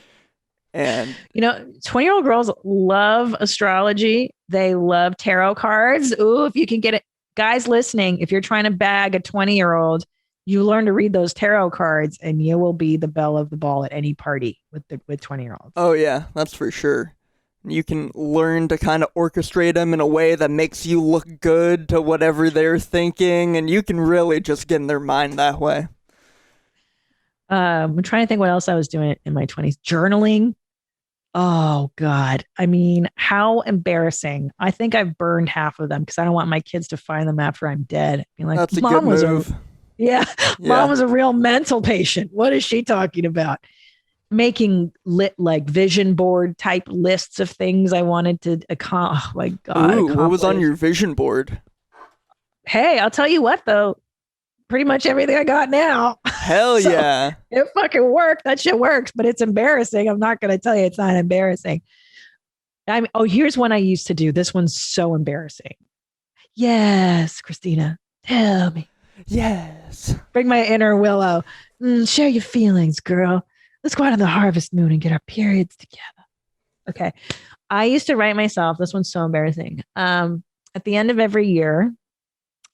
And 20-year-old girls love astrology. They love tarot cards. Ooh, if you can get it, guys listening, if you're trying to bag a 20-year-old, you learn to read those tarot cards and you will be the belle of the ball at any party with 20-year-olds. Oh yeah, that's for sure. You can learn to kind of orchestrate them in a way that makes you look good to whatever they're thinking, and you can really just get in their mind that way. I'm trying to think what else I was doing in my 20s. Journaling. Oh, God. I mean, how embarrassing. I think I've burned half of them because I don't want my kids to find them after I'm dead. Being like, that's a good move. Mom was a real mental patient. What is she talking about? Making vision board type lists of things I wanted to accomplish. Oh, my God. Ooh, what was on your vision board? Hey, I'll tell you what, though. Pretty much everything I got now. Hell yeah. It fucking worked. That shit works, but it's embarrassing. I'm not going to tell you it's not embarrassing. Here's one I used to do. This one's so embarrassing. Yes, Christina, tell me. Yes. Bring my inner Willow. Share your feelings, girl. Let's go out on the harvest moon and get our periods together. Okay. I used to write myself. This one's so embarrassing. At the end of every year,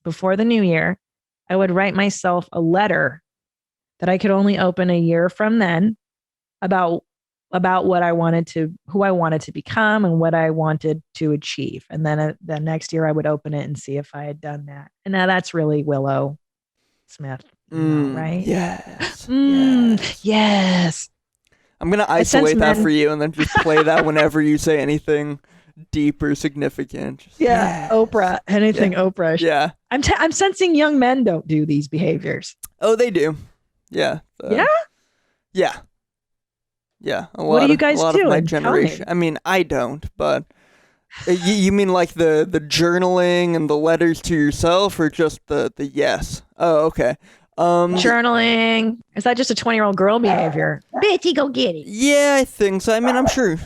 before the new year, I would write myself a letter that I could only open a year from then about what I wanted to, who I wanted to become and what I wanted to achieve. And then the next year I would open it and see if I had done that. And now that's really Willow Smith, right? Yes. Yes. I'm going to isolate that for you and then just play that whenever you say anything deep or significant. Yes. Oprah, anything Oprah. Yeah. I'm sensing young men don't do these behaviors. Oh, they do. Yeah. Yeah? Yeah. Yeah. What do you guys do? Of my generation. I mean, I don't, but you mean like the journaling and the letters to yourself, or just the yes? Oh, okay. Journaling. Is that just a 20-year-old girl behavior? Bitchy, go get it. Yeah, I think so. I mean, I'm sure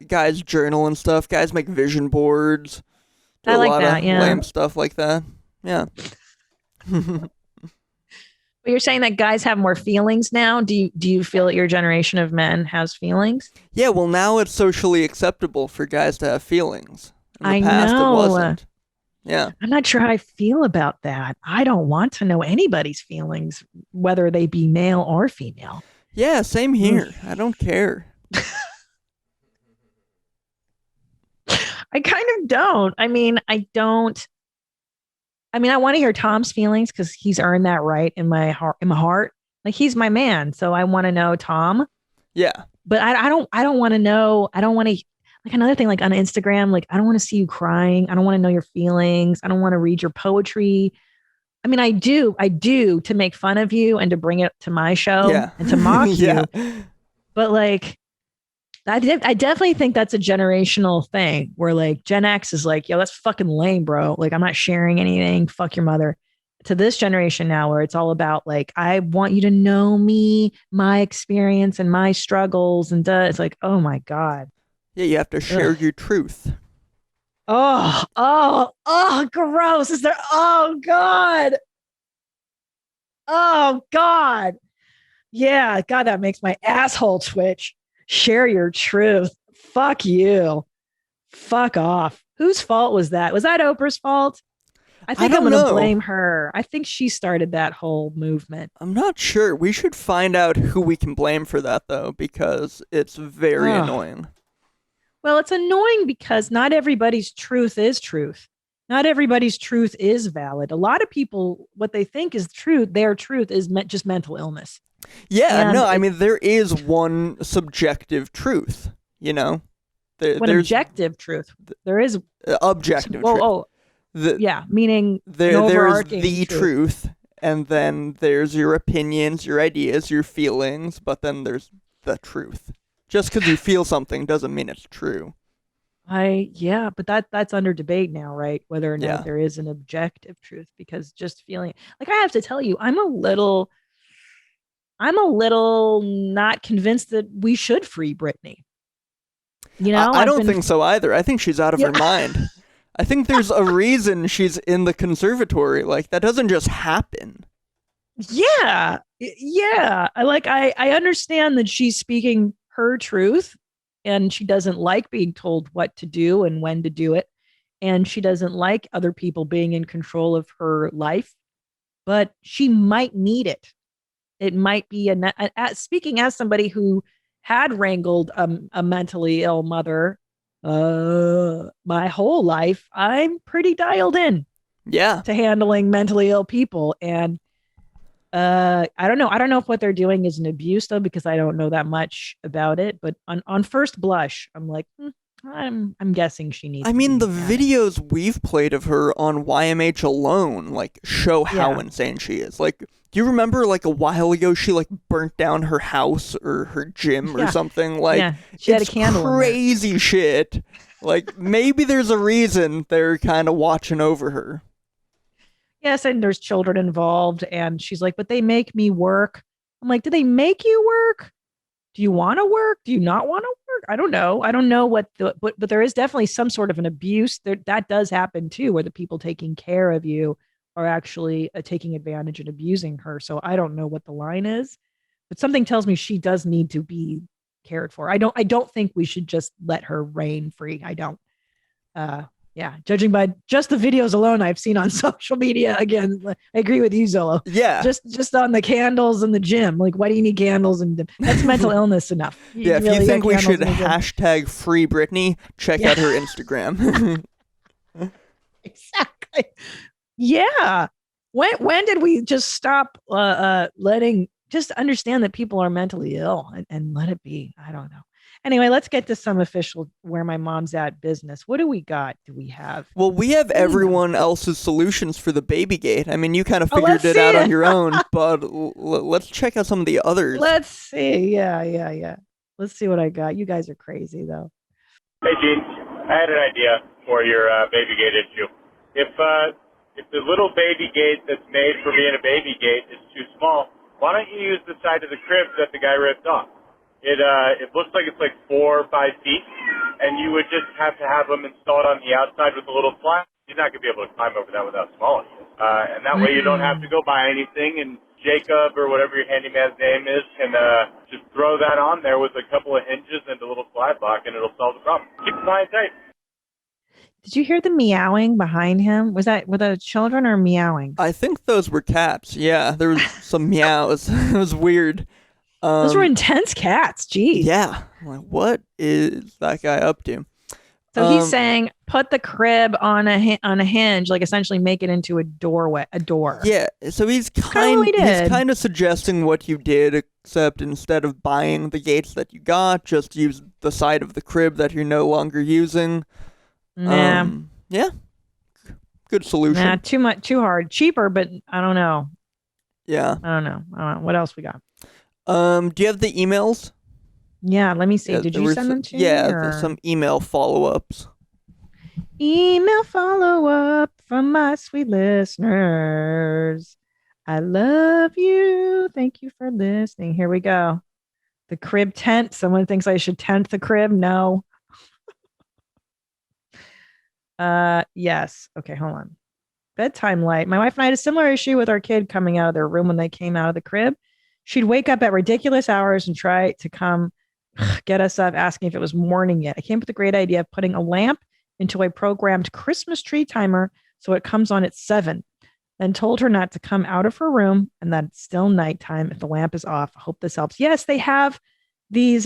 guys journal and stuff. Guys make vision boards. Do I like a lot that, of yeah. lame stuff like that. Yeah. But you're saying that guys have more feelings now? Do you feel that your generation of men has feelings? Yeah, well, now it's socially acceptable for guys to have feelings. In the past, know. It wasn't. Yeah. I'm not sure how I feel about that. I don't want to know anybody's feelings, whether they be male or female. Yeah, same here. I don't care. I kind of don't. I mean, I want to hear Tom's feelings because he's earned that right in my heart. Like, he's my man, so I want to know Tom. Yeah. But I don't want to know. I don't want to, like, another thing, like on Instagram, like, I don't want to see you crying. I don't want to know your feelings. I don't want to read your poetry. I mean, I do to make fun of you and to bring it to my show and to mock you. But like, I definitely think that's a generational thing where like Gen X is like, yo, that's fucking lame, bro. Like, I'm not sharing anything. Fuck your mother. To this generation now, where it's all about like, I want you to know me, my experience and my struggles. And it's like, oh my God. Yeah, you have to share your truth. Oh, gross. Is there? Oh God. Oh God. Yeah, God, that makes my asshole twitch. Share your truth. Fuck you. Fuck off. Whose fault was that? Was that Oprah's fault? I think I'm going to blame her. I think she started that whole movement. I'm not sure. We should find out who we can blame for that, though, because it's very annoying. Well, it's annoying because not everybody's truth is truth. Not everybody's truth is valid. A lot of people, what they think is truth, their truth is just mental illness. Yeah, no, I mean, there is one subjective truth, you know? There's objective truth. There is objective truth. Meaning there is the truth, and then there's your opinions, your ideas, your feelings, but then there's the truth. Just because you feel something doesn't mean it's true. But that's under debate now, right? Whether or not there is an objective truth, because just feeling like, I have to tell you, I'm a little not convinced that we should free Britney. You know, I don't think so either. I think she's out of her mind. I think there's a reason she's in the conservatory. Like, that doesn't just happen. Yeah. I understand that she's speaking her truth, and she doesn't like being told what to do and when to do it. And she doesn't like other people being in control of her life, but she might need it. It might be speaking as somebody who had wrangled a mentally ill mother my whole life. I'm pretty dialed in to handling mentally ill people. And I don't know if what they're doing is an abuse, though, because I don't know that much about it. But on first blush, I'm like, I'm guessing she needs. I mean, the videos we've played of her on YMH alone, like, show how insane she is. Like, do you remember, like, a while ago, she, like, burnt down her house or her gym or something? Like, she had a candle. Crazy shit. Like, maybe there's a reason they're kind of watching over her. Yes, and there's children involved, and she's like, but they make me work. I'm like, do they make you work? Do you want to work? Do you not want to work? I don't know but there is definitely some sort of an abuse that does happen too, where the people taking care of you are actually taking advantage and abusing her. So I don't know what the line is, but something tells me she does need to be cared for. I don't think we should just let her reign free. I don't. Judging by just the videos alone I've seen on social media, again, I agree with you, Zolo. Yeah. Just on the candles in the gym. Like, why do you need candles? And that's mental illness enough. If you think we should hashtag free Britney, check out her Instagram. Exactly. Yeah. When did we just stop just understand that people are mentally ill and let it be? I don't know. Anyway, let's get to some official Where My Mom's At business. What do we got? Do we have? Well, we have everyone else's solutions for the baby gate. I mean, you kind of figured it out on your own, but let's check out some of the others. Let's see. Yeah. Let's see what I got. You guys are crazy, though. Hey, Gene. I had an idea for your baby gate issue. If the little baby gate that's made for being a baby gate is too small, why don't you use the side of the crib that the guy ripped off? It looks like it's like 4 or 5 feet, and you would just have to have them installed on the outside with a little flap. You're not going to be able to climb over that without small it is. And that way you don't have to go buy anything, and Jacob, or whatever your handyman's name is, can just throw that on there with a couple of hinges and a little slide lock, and it'll solve the problem. Keep it high and tight. Did you hear the meowing behind him? Were the children or meowing? I think those were cats. Yeah, there was some meows. It was weird. Those were intense cats. Jeez. Yeah. I'm like, what is that guy up to? So he's saying, put the crib on a hinge, like essentially make it into a door. Yeah. So he's kind of suggesting what you did, except instead of buying the gates that you got, just use the side of the crib that you're no longer using. Nah. Yeah. Good solution. Nah, too hard. Cheaper, but I don't know. Yeah. I don't know. What else we got? Do you have the emails? Yeah, let me see. Yeah, did you send them to me? Yeah, there's some email follow-ups. Email follow-up from my sweet listeners. I love you. Thank you for listening. Here we go. The crib tent. Someone thinks I should tent the crib. No. Yes. Okay, hold on. Bedtime light. My wife and I had a similar issue with our kid coming out of their room when they came out of the crib. She'd wake up at ridiculous hours and try to come get us up, asking if it was morning yet. I came up with a great idea of putting a lamp into a programmed Christmas tree timer so it comes on at 7. Then told her not to come out of her room and that it's still nighttime if the lamp is off. I hope this helps. Yes, they have these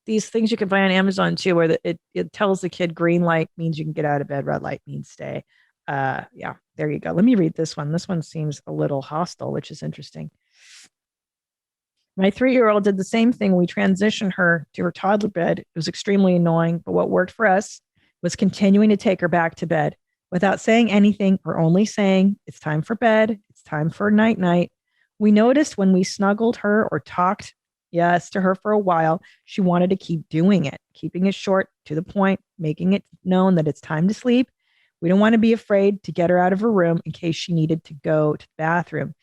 these things you can buy on Amazon too, where it tells the kid green light means you can get out of bed, red light means stay. Yeah, there you go. Let me read this one. This one seems a little hostile, which is interesting. My 3-year-old did the same thing. We transitioned her to her toddler bed. It was extremely annoying, but what worked for us was continuing to take her back to bed without saying anything or only saying, it's time for bed. It's time for night. We noticed when we snuggled her or talked to her for a while, she wanted to keep doing it, keeping it short, to the point, making it known that it's time to sleep. We don't want to be afraid to get her out of her room in case she needed to go to the bathroom.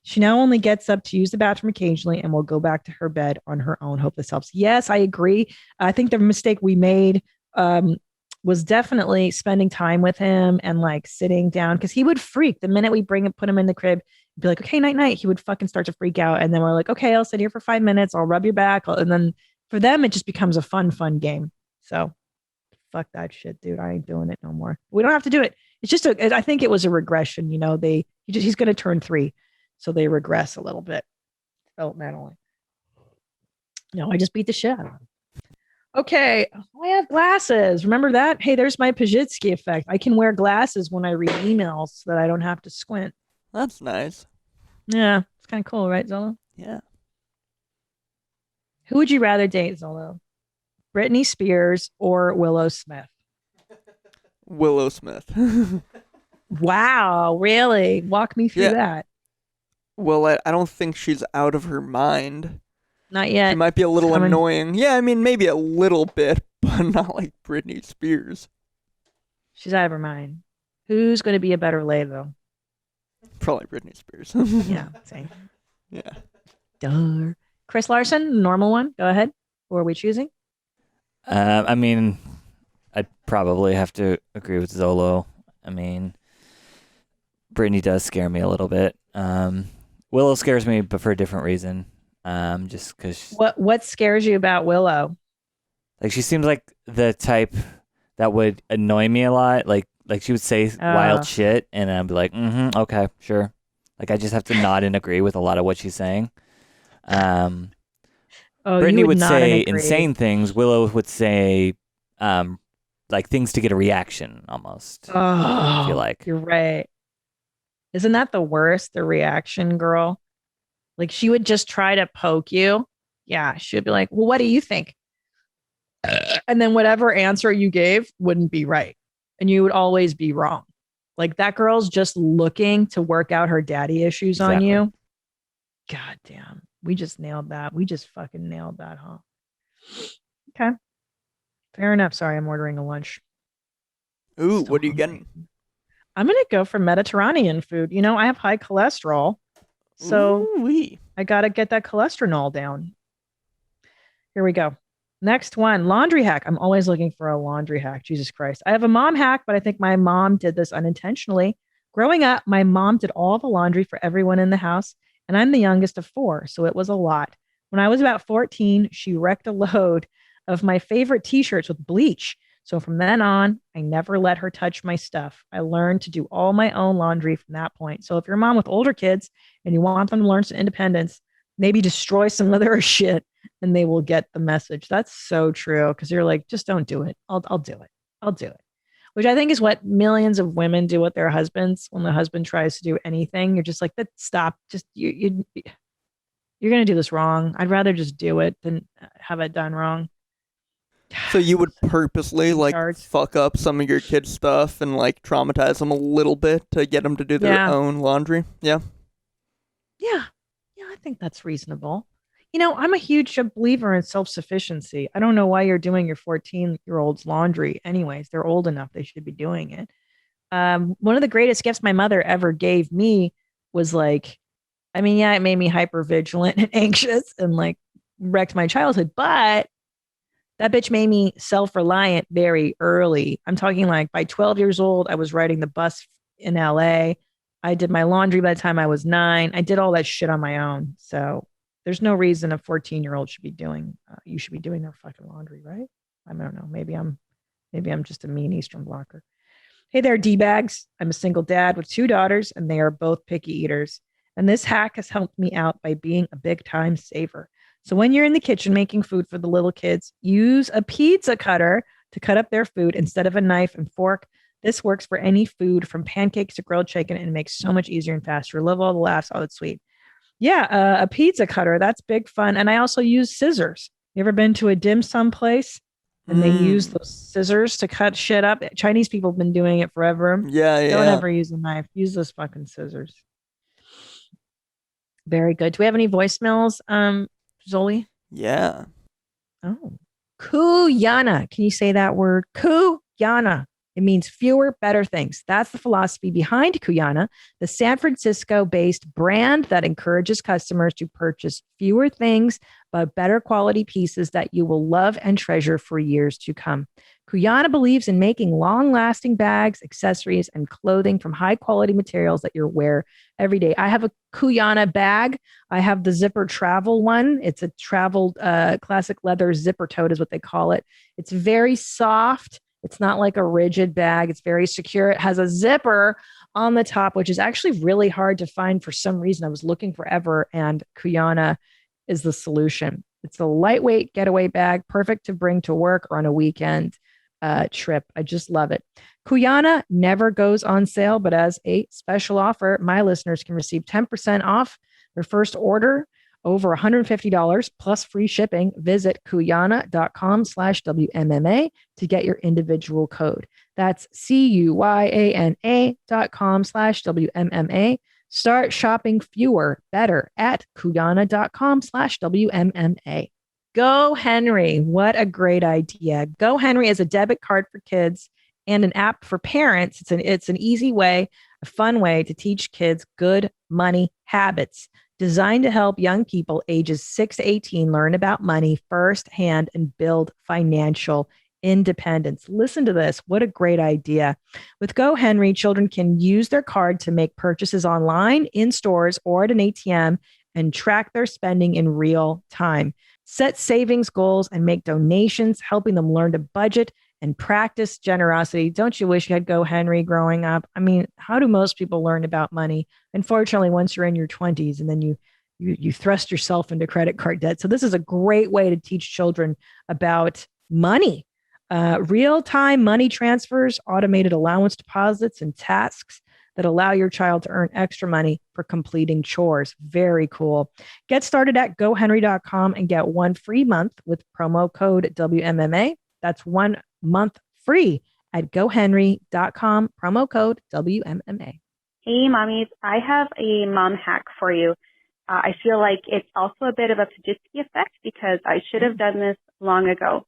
She now only gets up to use the bathroom occasionally and will go back to her bed on her own. Hope this helps. Yes, I agree. I think the mistake we made was definitely spending time with him and like sitting down, because he would freak the minute we put him in the crib, be like, okay, night. He would fucking start to freak out. And then we're like, okay, I'll sit here for 5 minutes. I'll rub your back. And then for them, it just becomes a fun game. So fuck that shit, dude. I ain't doing it no more. We don't have to do it. It's just I think it was a regression. You know, he's going to turn 3. So they regress a little bit developmentally. No, I just beat the shit out of him. Okay, I have glasses. Remember that? Hey, there's my Pajitsky effect. I can wear glasses when I read emails so that I don't have to squint. That's nice. Yeah, it's kind of cool, right, Zolo? Yeah. Who would you rather date, Zolo? Britney Spears or Willow Smith? Willow Smith. Wow, really? Walk me through that. Well, I don't think she's out of her mind. Not yet. She might be a little annoying. Yeah, I mean, maybe a little bit, but not like Britney Spears. She's out of her mind. Who's going to be a better lay, though? Probably Britney Spears. Yeah, same. Yeah. Duh. Chris Larson, normal one. Go ahead. Who are we choosing? I mean, I'd probably have to agree with Zolo. I mean, Britney does scare me a little bit. Willow scares me, but for a different reason. Just because. What scares you about Willow? Like, she seems like the type that would annoy me a lot. Like she would say wild shit, and I'd be like, okay, sure. Like, I just have to nod and agree with a lot of what she's saying. Britney would say insane things. Willow would say, like, things to get a reaction, almost. Oh, I feel like you're right. Isn't that the worst? The reaction girl. Like, she would just try to poke you. Yeah, she would be like, well, what do you think? And then whatever answer you gave wouldn't be right. And you would always be wrong. Like, that girl's just looking to work out her daddy issues on you. God damn. We just nailed that. We just fucking nailed that, huh? Okay. Fair enough. Sorry, I'm ordering a lunch. Ooh, what are you getting? I'm going to go for Mediterranean food. You know, I have high cholesterol. So I got to get that cholesterol down. Here we go. Next one, laundry hack. I'm always looking for a laundry hack. Jesus Christ. I have a mom hack, but I think my mom did this unintentionally. Growing up, my mom did all the laundry for everyone in the house, and I'm the youngest of 4, so it was a lot. When I was about 14, she wrecked a load of my favorite t-shirts with bleach. So from then on, I never let her touch my stuff. I learned to do all my own laundry from that point. So if you're a mom with older kids and you want them to learn some independence, maybe destroy some of their shit and they will get the message. That's so true. Cause you're like, just don't do it. I'll do it. I'll do it. Which I think is what millions of women do with their husbands. When the husband tries to do anything, you're just like, stop. Just you're going to do this wrong. I'd rather just do it than have it done wrong. So you would purposely fuck up some of your kids' stuff and traumatize them a little bit to get them to do their own laundry? Yeah. Yeah. Yeah, I think that's reasonable. I'm a huge believer in self-sufficiency. I don't know why you're doing your 14-year-old's laundry. Anyways, they're old enough. They should be doing it. One of the greatest gifts my mother ever gave me was it made me hyper vigilant and anxious and wrecked my childhood, but that bitch made me self-reliant very early. I'm talking by 12 years old, I was riding the bus in LA. I did my laundry by the time I was 9. I did all that shit on my own. So there's no reason a 14-year-old should be doing, you should be doing their fucking laundry, right? I don't know. Maybe I'm just a mean Eastern blocker. Hey there, D-bags. I'm a single dad with 2 daughters and they are both picky eaters. And this hack has helped me out by being a big time saver. So when you're in the kitchen making food for the little kids, use a pizza cutter to cut up their food instead of a knife and fork. This works for any food from pancakes to grilled chicken and it makes so much easier and faster. Love all the laughs. Oh, it's sweet. Yeah, a pizza cutter. That's big fun. And I also use scissors. You ever been to a dim sum place and they use those scissors to cut shit up? Chinese people have been doing it forever. Yeah. Don't ever use a knife. Use those fucking scissors. Very good. Do we have any voicemails, Zoli? Yeah. Oh. Cuyana. Can you say that word? Cuyana. It means fewer, better things. That's the philosophy behind Cuyana, the San Francisco-based brand that encourages customers to purchase fewer things, but better quality pieces that you will love and treasure for years to come. Cuyana believes in making long-lasting bags, accessories, and clothing from high-quality materials that you wear every day. I have a Cuyana bag. I have the zipper travel one. It's a travel classic leather zipper tote is what they call it. It's very soft. It's not like a rigid bag. It's very secure. It has a zipper on the top, which is actually really hard to find for some reason. I was looking forever, and Cuyana is the solution. It's a lightweight getaway bag, perfect to bring to work or on a weekend trip. I just love it. Cuyana never goes on sale, but as a special offer, my listeners can receive 10% off their first order over $150 plus free shipping. Visit Cuyana.com/WMMA to get your individual code. That's CUYANA.com/WMMA. Start shopping fewer, better at Cuyana.com/WMMA. GoHenry. What a great idea. GoHenry is a debit card for kids and an app for parents. It's an easy way, a fun way to teach kids good money habits, designed to help young people ages 6 to 18 learn about money firsthand and build financial independence. Listen to this. What a great idea. With GoHenry, children can use their card to make purchases online, in stores, or at an ATM and track their spending in real time. Set savings goals and make donations, helping them learn to budget and practice generosity. Don't you wish you had GoHenry growing up? I mean, how do most people learn about money? Unfortunately, once you're in your 20s and then you thrust yourself into credit card debt. So this is a great way to teach children about money. Real-time money transfers, automated allowance deposits, and tasks that allow your child to earn extra money for completing chores. Very cool. Get started at GoHenry.com and get 1 free month with promo code WMMA. That's 1 month free at GoHenry.com, promo code WMMA. Hey, mommies. I have a mom hack for you. I feel like it's also a bit of a Pajitsky effect because I should have done this long ago.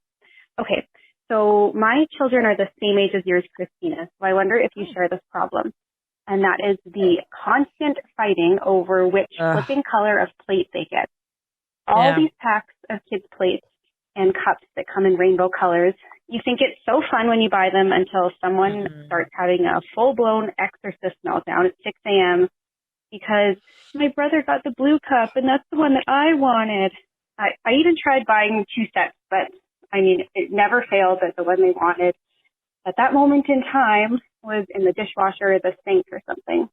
Okay, so my children are the same age as yours, Christina, so I wonder if you share this problem. And that is the constant fighting over which flipping color of plate they get. All these packs of kids' plates and cups that come in rainbow colors, you think it's so fun when you buy them until someone starts having a full-blown exorcist meltdown at 6 a.m. because my brother got the blue cup and that's the one that I wanted. I even tried buying 2 sets, but I mean, it never failed that the one they wanted at that moment in time was in the dishwasher or the sink or something.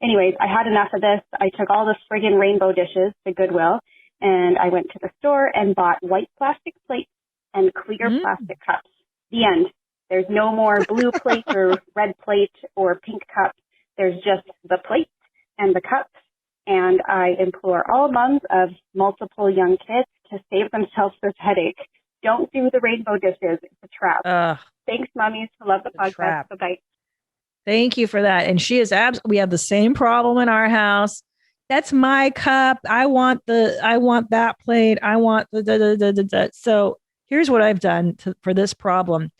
Anyways, I had enough of this. I took all the friggin' rainbow dishes to Goodwill, and I went to the store and bought white plastic plates and clear plastic cups. The end. There's no more blue plate or red plate or pink cup. There's just the plate and the cups. And I implore all moms of multiple young kids to save themselves this headache. Don't do the rainbow dishes. It's a trap. Thanks, mommies. Love the podcast. Bye-bye. Thank you for that. And she is we have the same problem in our house. That's my cup. I want that plate. I want the. So here's what I've done for this problem.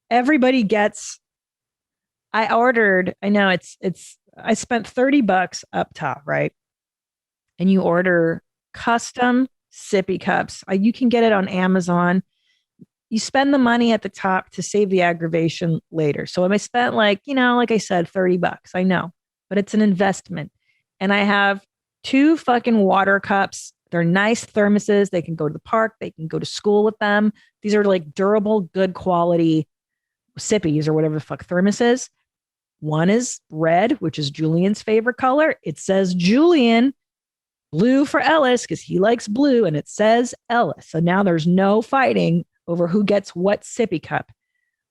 Everybody gets, I spent $30 up top, right? And you order custom sippy cups. You can get it on Amazon. You spend the money at the top to save the aggravation later. So I spent like I said, $30. I know, but it's an investment. And I have 2 fucking water cups. They're nice thermoses. They can go to the park. They can go to school with them. These are like durable, good quality sippies or whatever the fuck thermoses. One is red, which is Julian's favorite color. It says Julian. Blue for Ellis because he likes blue, and it says Ellis. So now there's no fighting over who gets what sippy cup.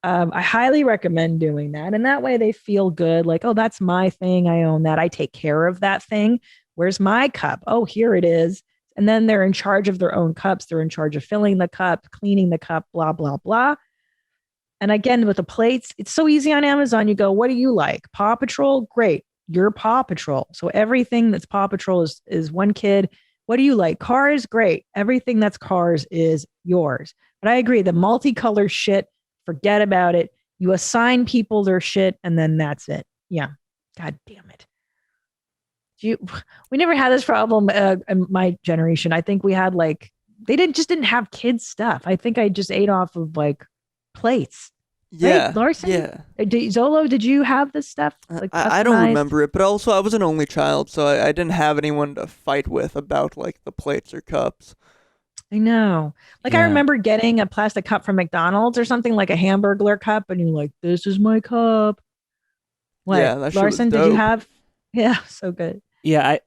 I highly recommend doing that. And that way they feel good. Like, oh, that's my thing. I own that. I take care of that thing. Where's my cup? Oh, here it is. And then they're in charge of their own cups. They're in charge of filling the cup, cleaning the cup, blah, blah, blah. And again, with the plates, it's so easy on Amazon. You go, what do you like? Paw Patrol? Great. You're Paw Patrol. So everything that's Paw Patrol is one kid. What do you like? Cars? Great. Everything that's Cars is yours. But I agree. The multicolored shit, forget about it. You assign people their shit and then that's it. Yeah. God damn it. We never had this problem in my generation. I think we had they didn't have kids stuff. I think I just ate off of plates. Yeah, right, Larson? Yeah. Zolo, did you have this stuff? I don't remember it, but also I was an only child, so I didn't have anyone to fight with about the plates or cups. I know. I remember getting a plastic cup from McDonald's or something, like a Hamburglar cup, and you're like, this is my cup. What? Yeah, that Larson, did you have? Yeah, so good. Yeah,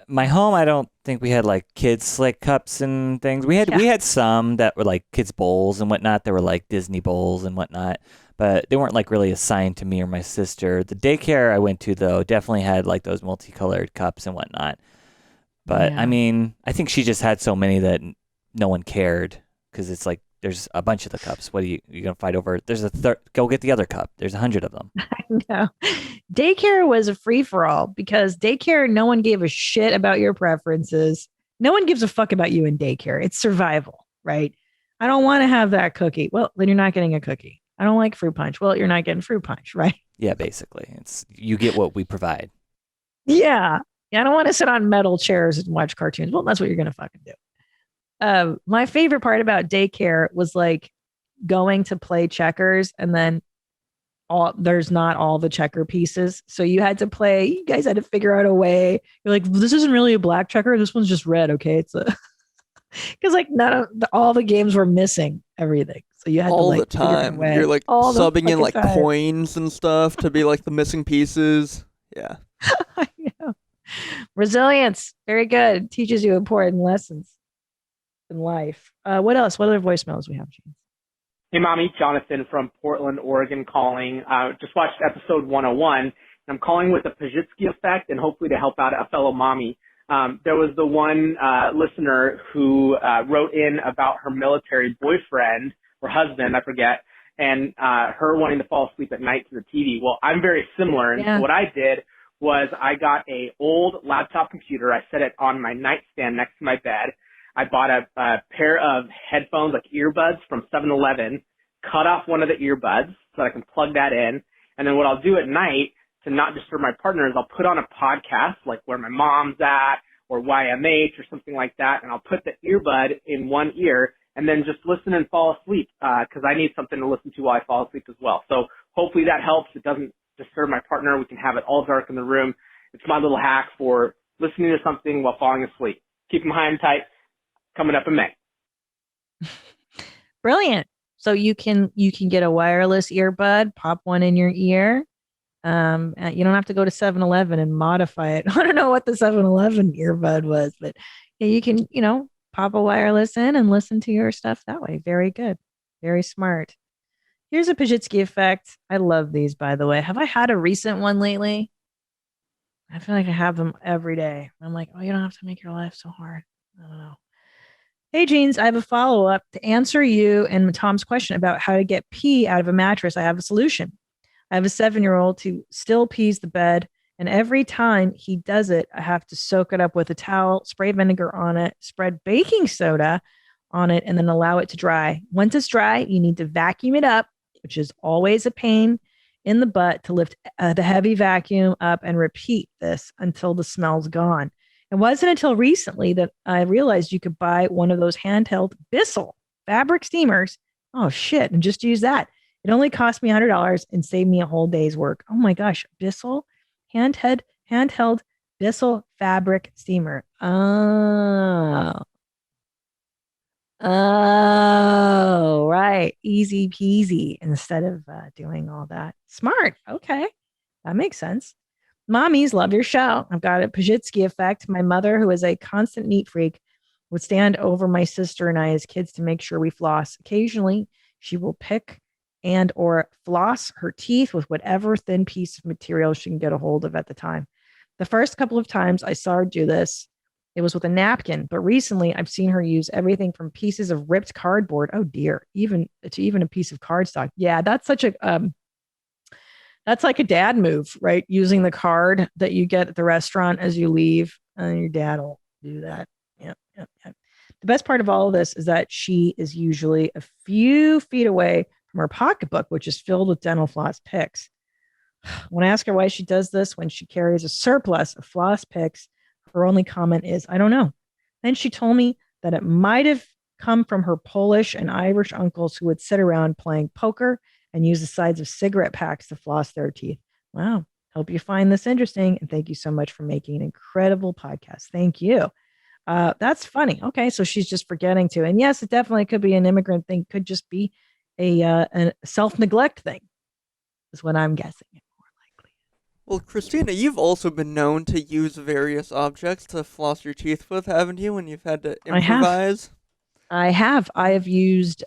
my home, I don't think we had kids slick cups and things. We had some that were kids bowls and whatnot. They were Disney bowls and whatnot, but they weren't really assigned to me or my sister. The daycare I went to though definitely had those multicolored cups and whatnot. But I mean, I think she just had so many that no one cared because it's there's a bunch of the cups. What are you gonna fight over? There's go get the other cup. There's 100 of them. I know. Daycare was a free for all because daycare, no one gave a shit about your preferences. No one gives a fuck about you in daycare. It's survival, right? I don't want to have that cookie. Well, then you're not getting a cookie. I don't like fruit punch. Well, you're not getting fruit punch, right? Yeah, basically, it's you get what we provide. Yeah. I don't want to sit on metal chairs and watch cartoons. Well, that's what you're gonna fucking do. My favorite part about daycare was going to play checkers and then there's not all the checker pieces. So you guys had to figure out a way. You're like, this isn't really a black checker. This one's just red. Okay. It's because all the games were missing everything. So you had all to the time. You're subbing in coins and stuff to be the missing pieces. Yeah. I know. Resilience. Very good. Teaches you important lessons in life. What else? What other voicemails we have, James? Hey, Mommy. Jonathan from Portland, Oregon calling. Just watched episode 101, and I'm calling with the Pajitsky effect and hopefully to help out a fellow mommy. There was the one listener who wrote in about her military boyfriend or husband, I forget, and her wanting to fall asleep at night to the TV. Well, I'm very similar, and so what I did was I got a old laptop computer. I set it on my nightstand next to my bed. I bought a pair of headphones, earbuds from 7-Eleven, cut off one of the earbuds so that I can plug that in. And then what I'll do at night to not disturb my partner is I'll put on a podcast like Where My Mom's At or YMH or something like that. And I'll put the earbud in one ear and then just listen and fall asleep because I need something to listen to while I fall asleep as well. So hopefully that helps. It doesn't disturb my partner. We can have it all dark in the room. It's my little hack for listening to something while falling asleep. Keep them high and tight. Coming up in May. Brilliant. So you can get a wireless earbud, pop one in your ear. You don't have to go to 7-Eleven and modify it. I don't know what the 7-Eleven earbud was, but you can, pop a wireless in and listen to your stuff that way. Very good. Very smart. Here's a Pajitsky effect. I love these, by the way. Have I had a recent one lately? I feel like I have them every day. I'm like, oh, you don't have to make your life so hard. I don't know. Hey, Jeans, I have a follow-up to answer you and Tom's question about how to get pee out of a mattress. I have a solution. I have a 7-year-old who still pees the bed, and every time he does it, I have to soak it up with a towel, spray vinegar on it, spread baking soda on it, and then allow it to dry. Once it's dry, you need to vacuum it up, which is always a pain in the butt to lift the heavy vacuum up and repeat this until the smell's gone. It wasn't until recently that I realized you could buy one of those handheld Bissell fabric steamers. Oh, shit. And just use that. It only cost me $100 and saved me a whole day's work. Oh, my gosh. Bissell handheld Bissell fabric steamer. Oh, right. Easy peasy instead of doing all that. Smart. Okay. That makes sense. Mommies, love your show. I've got a Pajitsky effect. My mother, who is a constant neat freak, would stand over my sister and I as kids to make sure we floss. Occasionally, she will pick and or floss her teeth with whatever thin piece of material she can get a hold of at the time. The first couple of times I saw her do this, it was with a napkin, but recently I've seen her use everything from pieces of ripped cardboard. Oh dear, even a piece of cardstock. Yeah, that's such a that's like a dad move, right? Using the card that you get at the restaurant as you leave, and your dad will do that. Yep. The best part of all of this is that she is usually a few feet away from her pocketbook, which is filled with dental floss picks. When I ask her why she does this when she carries a surplus of floss picks, her only comment is, I don't know. Then she told me that it might have come from her Polish and Irish uncles who would sit around playing poker and use the sides of cigarette packs to floss their teeth. Wow. Hope you find this interesting. And thank you so much for making an incredible podcast. Thank you. That's funny. Okay. So she's just forgetting to. And yes, it definitely could be an immigrant thing. Could just be a self-neglect thing is what I'm guessing. More likely. Well, Christina, you've also been known to use various objects to floss your teeth with, haven't you, when you've had to improvise? I have. I have used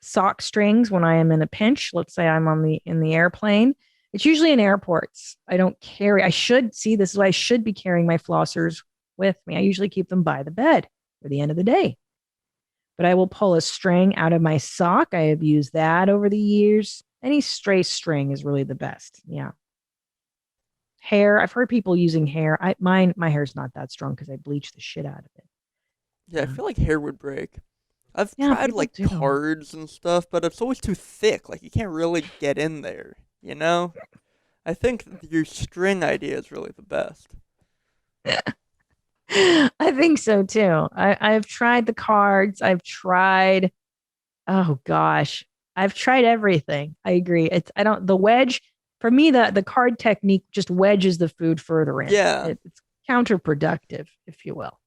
sock strings when I am in a pinch. Let's say I'm in the airplane. It's usually in airports. I don't carry. This is why I should be carrying my flossers with me. I usually keep them by the bed for the end of the day. But I will pull a string out of my sock. I have used that over the years. Any stray string is really the best. Yeah. Hair. I've heard people using hair. My hair's not that strong because I bleach the shit out of it. Yeah, I feel like hair would break. I've tried like cards and stuff, but it's always too thick. Like you can't really get in there, you know? I think your string idea is really the best. I think so too. I've tried the cards. I've tried everything. I agree. The wedge for me, the card technique just wedges the food further in. Yeah. It's counterproductive, if you will.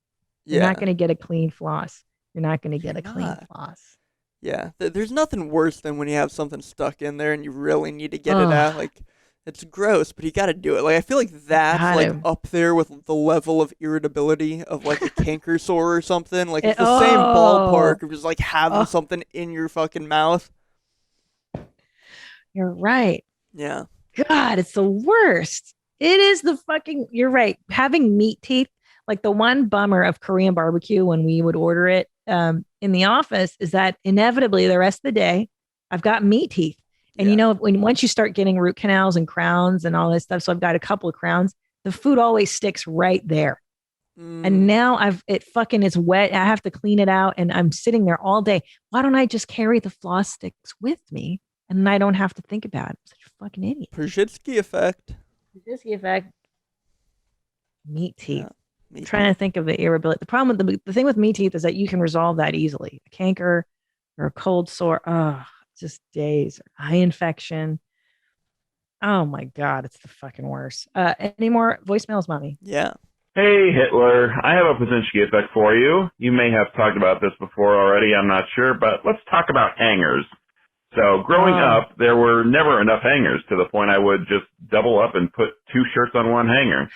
Yeah. You're not going to get a clean floss. You're not going to get a clean floss. Yeah. There's nothing worse than when you have something stuck in there and you really need to get it out. Like, it's gross, but you got to do it. Like, I feel like that's like up there with the level of irritability of like a canker sore or something. Like, it's the same ballpark of just like having something in your fucking mouth. You're right. Yeah. God, it's the worst. It is you're right. Having meat teeth, like the one bummer of Korean barbecue when we would order it in the office is that inevitably the rest of the day, I've got meat teeth. And once you start getting root canals and crowns and all this stuff, so I've got a couple of crowns, the food always sticks right there. And now it's wet. I have to clean it out and I'm sitting there all day. Why don't I just carry the floss sticks with me and I don't have to think about it? I'm such a fucking idiot. Pajitsky effect. Meat teeth. I'm trying to think of the irritability. The problem with the thing with meat teeth is that you can resolve that easily. A canker or a cold sore. Just days. Eye infection. Oh my God, it's the fucking worst. Any more voicemails, Mommy? Yeah. Hey, Hitler. I have a Pajitsky effect for you. You may have talked about this before already, I'm not sure, but let's talk about hangers. So growing up, there were never enough hangers to the point I would just double up and put 2 shirts on one hanger.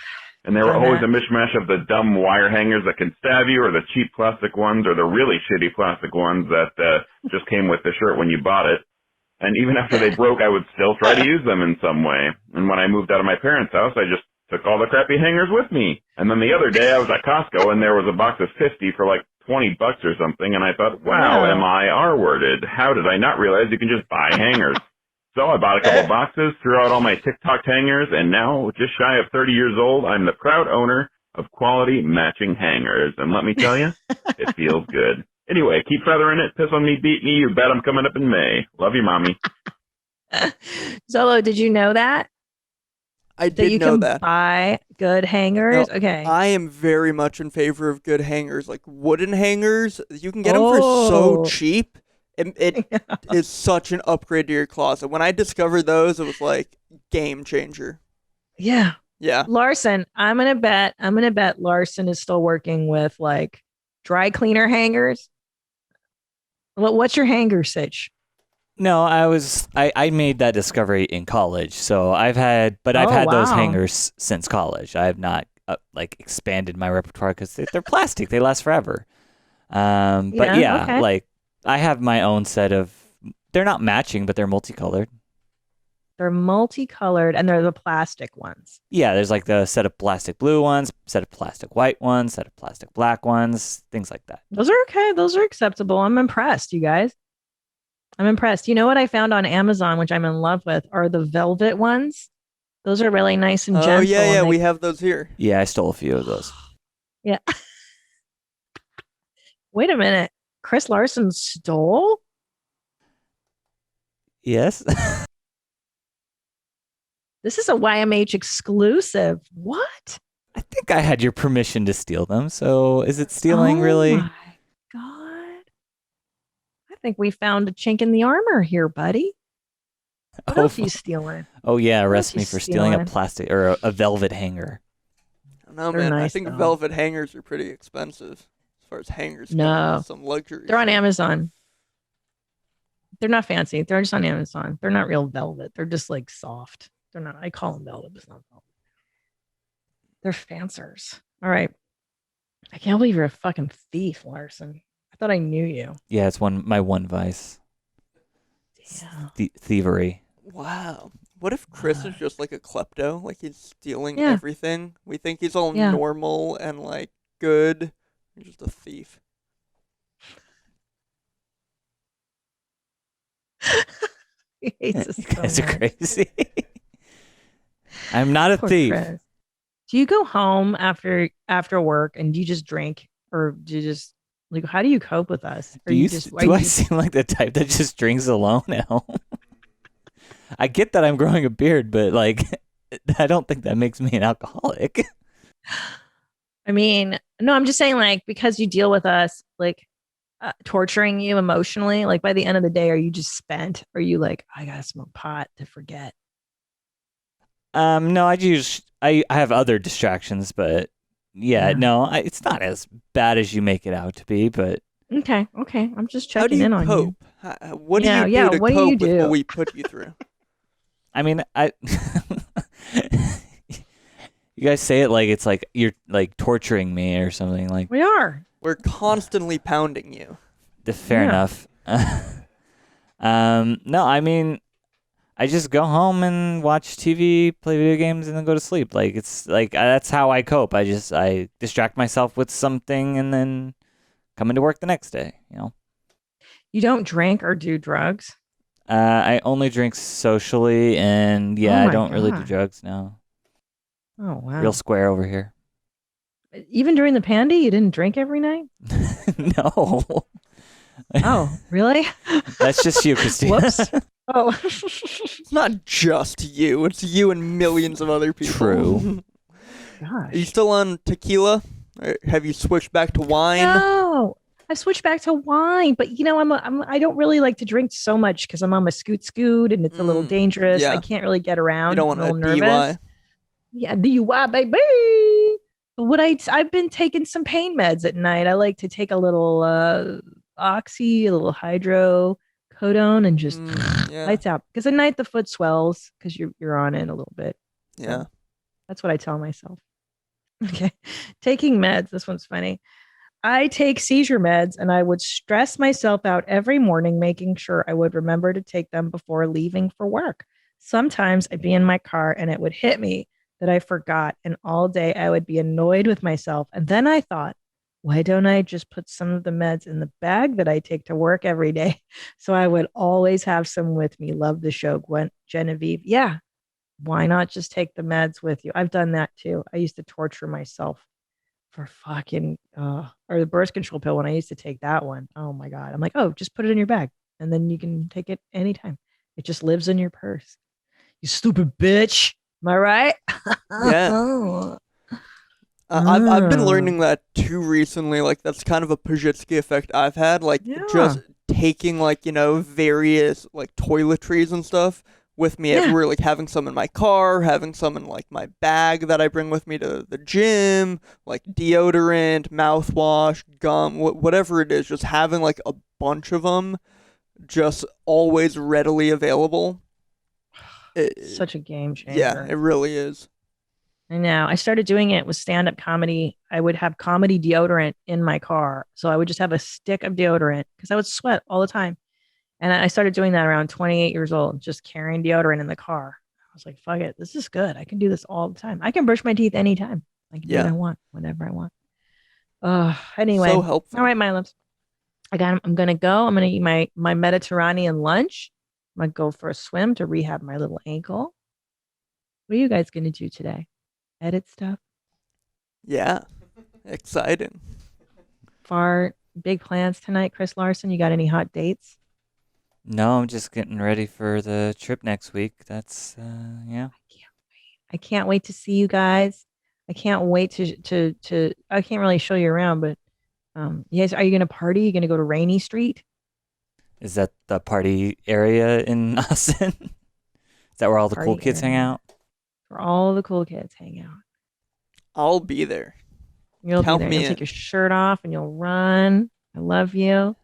And they were always a mishmash of the dumb wire hangers that can stab you, or the cheap plastic ones, or the really shitty plastic ones that just came with the shirt when you bought it. And even after they broke, I would still try to use them in some way. And when I moved out of my parents' house, I just took all the crappy hangers with me. And then the other day, I was at Costco, and there was a box of 50 for like $20 or something, and I thought, wow, am I R-worded? How did I not realize you can just buy hangers? So I bought a couple boxes, threw out all my TikTok hangers, and now, just shy of 30 years old, I'm the proud owner of quality matching hangers. And let me tell you, it feels good. Anyway, keep feathering it, piss on me, beat me, you bet I'm coming up in May. Love you, Mommy. Zolo, did you know that? I did know that. You can buy good hangers? No, okay. I am very much in favor of good hangers. Like wooden hangers, you can get them for so cheap. It is such an upgrade to your closet. When I discovered those, it was like game changer. Yeah. Yeah. Larson, I'm gonna bet Larson is still working with like dry cleaner hangers. What's your hanger sitch? No, I made that discovery in college. So I've had those hangers since college. I have not expanded my repertoire because they're plastic. They last forever. Like I have my own set of, they're not matching, but they're multicolored. They're multicolored and they're the plastic ones. Yeah, there's like the set of plastic blue ones, set of plastic white ones, set of plastic black ones, things like that. Those are okay. Those are acceptable. I'm impressed, you guys. I'm impressed. You know what I found on Amazon, which I'm in love with, are the velvet ones. Those are really nice and gentle. Oh, yeah, we have those here. Yeah, I stole a few of those. Yeah. Wait a minute. Chris Larson stole? Yes. This is a YMH exclusive. What? I think I had your permission to steal them. So is it stealing really? Oh my God. I think we found a chink in the armor here, buddy. What else are you stealing? Oh yeah, arrest me for stealing a plastic or a velvet hanger. No, man, nice, I think velvet hangers are pretty expensive. As far as hangers go, some luxury. They're on Amazon. They're not fancy. They're just on Amazon. They're not real velvet. They're just like soft. They're not. I call them velvet, but it's not velvet. They're fancers. All right. I can't believe you're a fucking thief, Larson. I thought I knew you. Yeah, it's my one vice. Yeah. Thievery. Wow. What if Chris is just like a klepto? Like he's stealing everything? We think he's all normal and like good. He's just a thief. He hates us. You guys are crazy. I'm not a thief. Chris. Do you go home after work and do you just drink, or do you just like? How do you cope with us? Or do I seem like the type that just drinks alone at home? I get that I'm growing a beard, but like, I don't think that makes me an alcoholic. I mean, no, I'm just saying, like, because you deal with us, like, torturing you emotionally, like, by the end of the day, are you just spent? Or are you like, I gotta smoke pot to forget? No, I have other distractions, but no, it's not as bad as you make it out to be, but. Okay. I'm just checking in on you. What do you do to cope with what we put you through? I mean, you guys say it like it's like you're like torturing me or something. Like we are. We're constantly pounding you. Fair enough. No, I mean, I just go home and watch TV, play video games, and then go to sleep. Like it's like that's how I cope. I distract myself with something and then come into work the next day. You know. You don't drink or do drugs? I only drink socially, and I don't really do drugs now. Oh, wow. Real square over here. Even during the pandy, you didn't drink every night? No. Oh, really? That's just you, Christina. Whoops. Oh. It's not just you. It's you and millions of other people. True. Gosh. Are you still on tequila? Or have you switched back to wine? No. I switched back to wine, but I don't really like to drink so much because I'm on my scoot and it's a little dangerous. Yeah. I can't really get around. You don't want I'm a a little nervous. DUI. Yeah, DUI, baby. But I've been taking some pain meds at night. I like to take a little oxy, a little hydrocodone, oxycodone and just lights out. Because at night the foot swells because you're on it a little bit. So yeah. That's what I tell myself. Okay. Taking meds. This one's funny. I take seizure meds and I would stress myself out every morning, making sure I would remember to take them before leaving for work. Sometimes I'd be in my car and it would hit me that I forgot. And all day I would be annoyed with myself. And then I thought, why don't I just put some of the meds in the bag that I take to work every day? So I would always have some with me. Love the show, Genevieve. Yeah. Why not just take the meds with you? I've done that too. I used to torture myself for fucking, or the birth control pill when I used to take that one. Oh my God. I'm like, oh, just put it in your bag and then you can take it anytime. It just lives in your purse. You stupid bitch. Am I right? Yeah. I've been learning that too recently. Like that's kind of a Pajitsky effect I've had. Like just taking like, various like toiletries and stuff with me everywhere, like having some in my car, having some in like my bag that I bring with me to the gym, like deodorant, mouthwash, gum, whatever it is, just having like a bunch of them just always readily available. Such a game changer. Yeah, it really is. I know. I started doing it with stand-up comedy. I would have comedy deodorant in my car. So I would just have a stick of deodorant because I would sweat all the time. And I started doing that around 28 years old, just carrying deodorant in the car. I was like, fuck it. This is good. I can do this all the time. I can brush my teeth anytime. I can do what I want, whenever I want. Anyway. So helpful. All right, my loves. I'm going to go. I'm going to eat my Mediterranean lunch. I'm going to go for a swim to rehab my little ankle. What are you guys going to do today? Edit stuff? Yeah. Exciting. Far big plans tonight, Chris Larson? You got any hot dates? No, I'm just getting ready for the trip next week. That's yeah. I can't wait to see you guys. I can't wait to I can't really show you around, but you guys, are you gonna party? You gonna go to Rainy Street? Is that the party area in Austin? Is that where all the cool kids hang out? Where all the cool kids hang out. I'll be there. You'll be there. You'll take your shirt off and you'll run. I love you.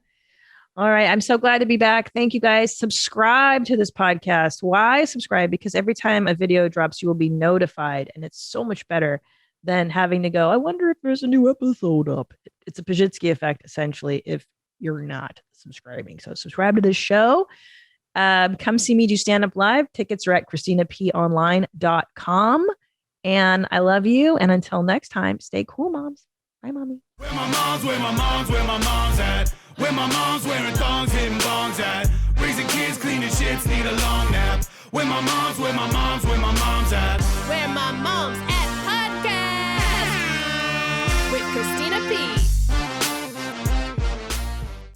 All right. I'm so glad to be back. Thank you guys. Subscribe to this podcast. Why subscribe? Because every time a video drops, you will be notified. And it's so much better than having to go, I wonder if there's a new episode up. It's a Pajitsky effect, essentially, if you're not subscribing. So subscribe to this show. Come see me do stand-up live. Tickets are at ChristinaPOnline.com. And I love you. And until next time, stay cool, moms. Bye, mommy. Where my mom's at? Where my mom's wearing thongs, hitting bongs at? Raising kids, cleaning shits, need a long nap. Where my mom's at? Where My Mom's At podcast with Christina P.